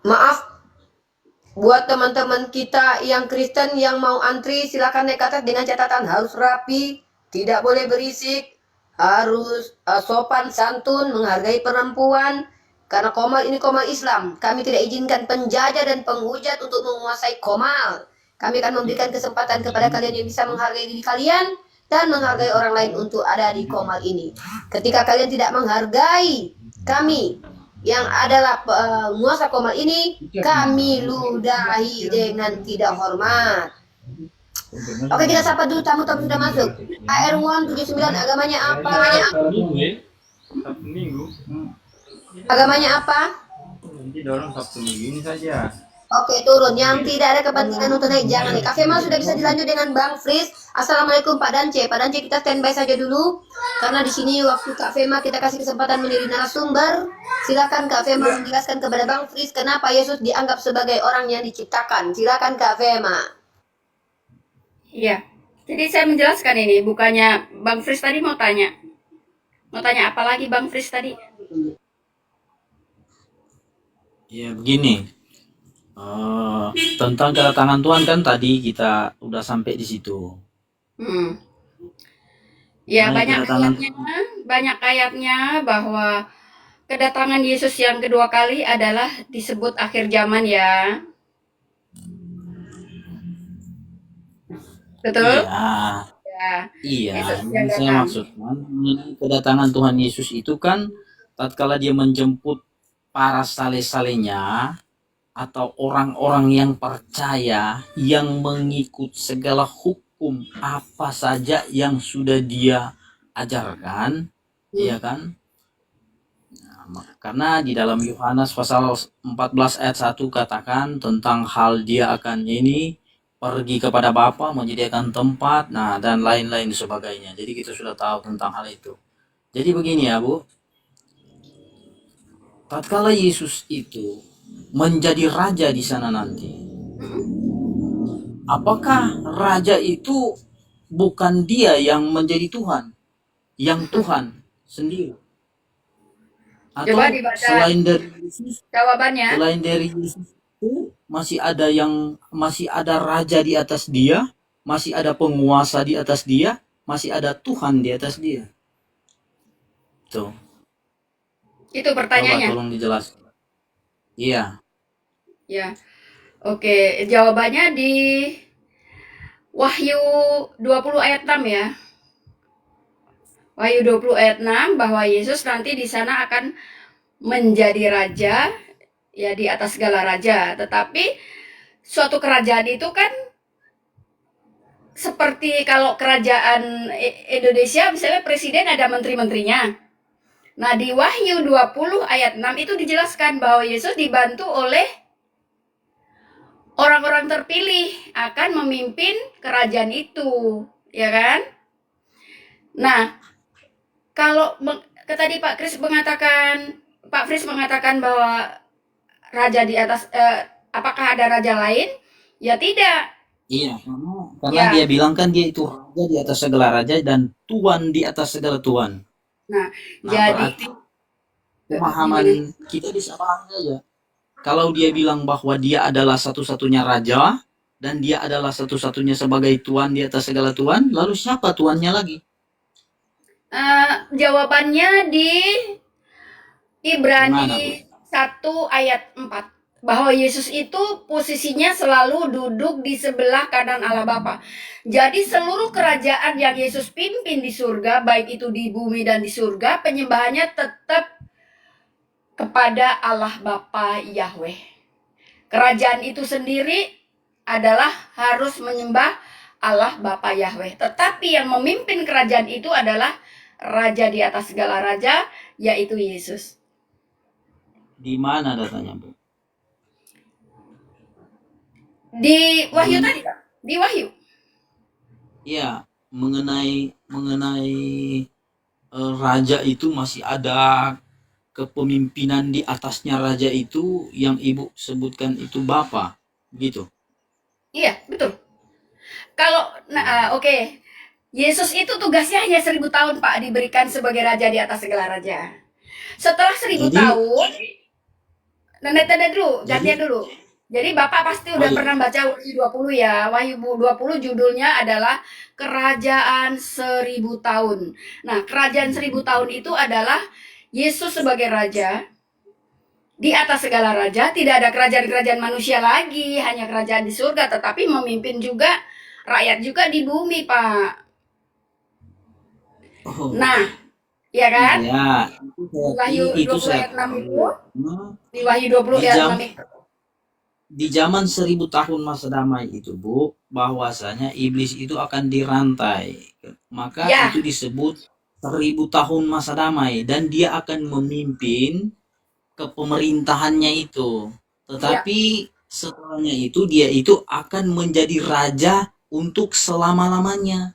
Maaf. Buat teman-teman kita yang Kristen yang mau antri, silakan naik ke atas dengan catatan harus rapi, tidak boleh berisik, harus sopan santun, menghargai perempuan. Karena Komal ini Komal Islam, kami tidak izinkan penjajah dan penghujat untuk menguasai Komal. Kami akan memberikan kesempatan kepada kalian yang bisa menghargai diri kalian dan menghargai orang lain untuk ada di Komal ini. Ketika kalian tidak menghargai kami yang adalah penguasa Komal ini, kami ludahi dengan tidak hormat. Oke, kita sapa dulu tamu-tamu sudah masuk. AR179 agamanya apa? Sabtu Minggu. Agamanya apa? Nanti dorong Sabtu Minggu ini saja. Oke, turun. Yang tidak ada kepentingan untuk naik, jangan nih. Kak Fema sudah bisa dilanjut dengan Bang Fris. Assalamualaikum Pak Dance. Pak Dance, kita standby saja dulu. Karena di sini waktu Kak Fema kita kasih kesempatan menjadi narasumber. Silakan Kak Fema menjelaskan kepada Bang Fris kenapa Yesus dianggap sebagai orang yang diciptakan. Silakan Kak Fema. Iya. Jadi saya menjelaskan ini, bukannya Bang Fris tadi mau tanya. Mau tanya apa lagi Bang Fris tadi? Ya begini. Tentang kedatangan Tuhan kan tadi kita udah sampai di situ. Ya, Nah, banyak ayatnya bahwa kedatangan Yesus yang kedua kali adalah disebut akhir zaman ya. Betul? Iya, Yesus ini yang saya datang. maksudkan kedatangan Tuhan Yesus itu kan tatkala dia menjemput para sale-salenya atau orang-orang yang percaya yang mengikut segala hukum apa saja yang sudah dia ajarkan, ya kan? Karena di dalam Yohanes pasal 14 ayat 1 katakan tentang hal dia akan ini pergi kepada Bapa, menyediakan tempat, nah dan lain-lain sebagainya. Jadi kita sudah tahu tentang hal itu. Jadi begini ya Bu, tatkala Yesus itu menjadi raja di sana nanti, apakah raja itu bukan dia yang menjadi Tuhan, yang Tuhan sendiri? Atau Coba dibaca selain dari Yesus, jawabannya. selain dari Yesus itu masih ada raja di atas dia, masih ada penguasa di atas dia, masih ada Tuhan di atas dia. Tuh. Itu pertanyaannya. Coba tolong dijelaskan. Iya. Ya. Oke, jawabannya di Wahyu 20 ayat 6 ya. Wahyu 20 ayat 6 bahwa Yesus nanti di sana akan menjadi raja ya di atas segala raja. Tetapi suatu kerajaan itu kan seperti kalau kerajaan Indonesia misalnya presiden ada menteri-menterinya. Nah, di Wahyu 20 ayat 6 itu dijelaskan bahwa Yesus dibantu oleh orang-orang terpilih akan memimpin kerajaan itu, ya kan? Nah, kalau tadi Pak Fris mengatakan bahwa raja di atas, apakah ada raja lain? Ya tidak. Iya, karena Ya. dia bilang kan dia itu raja di atas segala raja dan tuan di atas segala tuan. Nah, Nah, jadi berarti pemahaman kita bisa paham saja. Kalau dia bilang bahwa dia adalah satu-satunya raja dan dia adalah satu-satunya sebagai tuan di atas segala tuan, lalu siapa tuannya lagi? jawabannya di Gimana, Ibrani 1 ayat 4. Bahwa Yesus itu posisinya selalu duduk di sebelah kanan Allah Bapa. Jadi seluruh kerajaan yang Yesus pimpin di surga, baik itu di bumi dan di surga, penyembahannya tetap kepada Allah Bapa Yahweh. Kerajaan itu sendiri adalah harus menyembah Allah Bapa Yahweh. Tetapi yang memimpin kerajaan itu adalah raja di atas segala raja, yaitu Yesus. Di mana datanya, Bu? Di Wahyu tadi, Kak? Di Wahyu. Iya, mengenai raja itu masih ada kepemimpinan di atasnya raja itu yang Ibu sebutkan itu Bapa, gitu. Iya, betul. Kalau, oke. Yesus itu tugasnya hanya 1000 tahun, Pak, diberikan sebagai raja di atas segala raja. Setelah 1000 Jadi- tahun, Nanda dulu, gantian dulu. Jadi Bapak pasti udah iya. pernah baca Wahyu 20 ya. Wahyu 20 judulnya adalah Kerajaan 1000 tahun. Nah, Kerajaan 1000 tahun itu adalah Yesus sebagai raja di atas segala raja. Tidak ada kerajaan-kerajaan manusia lagi, hanya kerajaan di surga, tetapi memimpin juga rakyat juga di bumi, Pak. Oh, Nah, ya kan? ya, Wahyu itu 20 saya ayat 6 itu, Nah, di Wahyu 20 Di ayat jam- 6 itu. di zaman 1000 tahun masa damai itu, Bu, bahwasanya iblis itu akan dirantai. Maka Ya. itu disebut 1000 tahun masa damai dan dia akan memimpin kepemerintahannya itu. Tetapi setelahnya itu dia itu akan menjadi raja untuk selama-lamanya.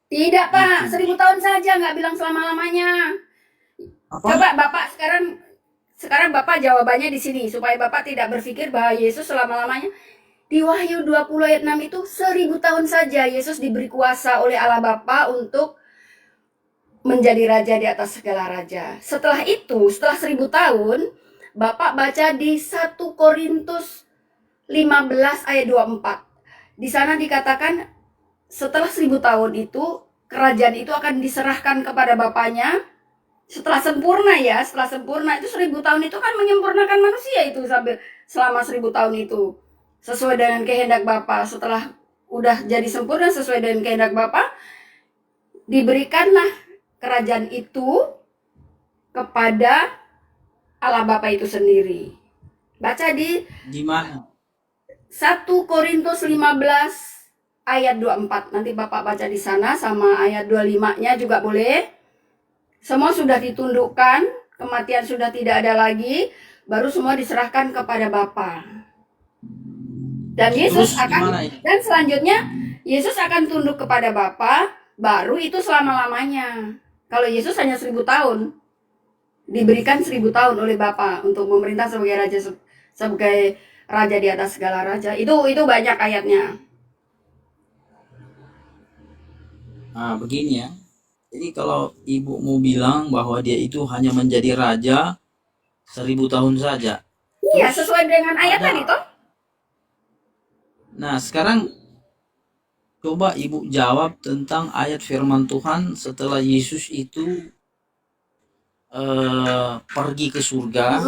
Tidak, Pak. Gitu. 1000 tahun saja, nggak bilang selama-lamanya. Apa? Coba Bapak sekarang Bapak jawabannya di sini supaya Bapak tidak berpikir bahwa Yesus selama-lamanya. Di Wahyu 20 ayat 6 itu 1000 tahun saja Yesus diberi kuasa oleh Allah Bapa untuk menjadi raja di atas segala raja. Setelah itu, setelah 1000 tahun, Bapak baca di 1 Korintus 15 ayat 24. Di sana dikatakan setelah 1000 tahun itu kerajaan itu akan diserahkan kepada Bapaknya. Setelah sempurna itu 1000 tahun itu kan menyempurnakan manusia itu sampai selama 1000 tahun itu sesuai dengan kehendak Bapa. Setelah udah jadi sempurna sesuai dengan kehendak Bapa, diberikanlah kerajaan itu kepada Allah Bapa itu sendiri. Baca di mana? 1 Korintus 15 ayat 24. Nanti Bapak baca di sana sama ayat 25-nya juga boleh. Semua sudah ditundukkan, kematian sudah tidak ada lagi, baru semua diserahkan kepada Bapa. Dan Yesus Terus akan gimana itu? dan selanjutnya Yesus akan tunduk kepada Bapa, baru itu selama-lamanya. Kalau Yesus hanya 1000 tahun, diberikan 1000 tahun oleh Bapa untuk memerintah sebagai raja di atas segala raja. Itu banyak ayatnya. Nah, begini ya. Jadi kalau Ibu mau bilang bahwa dia itu hanya menjadi raja 1000 tahun saja. Iya, sesuai dengan ayat ada- tadi toh. Nah, sekarang coba Ibu jawab tentang ayat firman Tuhan setelah Yesus itu pergi ke surga,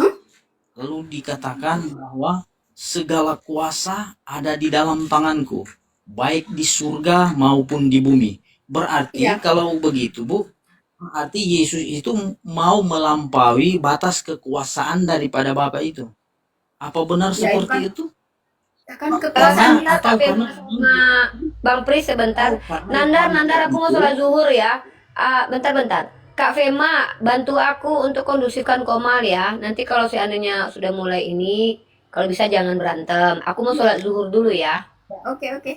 lalu dikatakan bahwa segala kuasa ada di dalam tanganku, baik di surga maupun di bumi. Berarti Iya. kalau begitu, Bu, berarti Yesus itu mau melampaui batas kekuasaan daripada Bapa itu. Apa benar Ya, seperti itu? Kan Karena kekuasaan atau Kak karena Firma sama Bang Pris sebentar. karena Nandar aku mau sholat zuhur ya. Bentar. Kak Fema, bantu aku untuk kondusifkan Komal ya. Nanti kalau seandainya sudah mulai ini, kalau bisa jangan berantem. Aku mau sholat zuhur dulu ya. Oke, oke.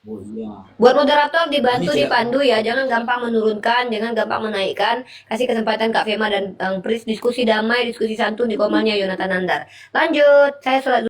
Oh iya. Buat moderator dibantu Ini tidak- dipandu ya, jangan gampang menurunkan, jangan gampang menaikkan. Kasih kesempatan Kak Fema dan Pris diskusi damai, diskusi santun di Komalnya Yonatan Nandar. Lanjut, saya sholat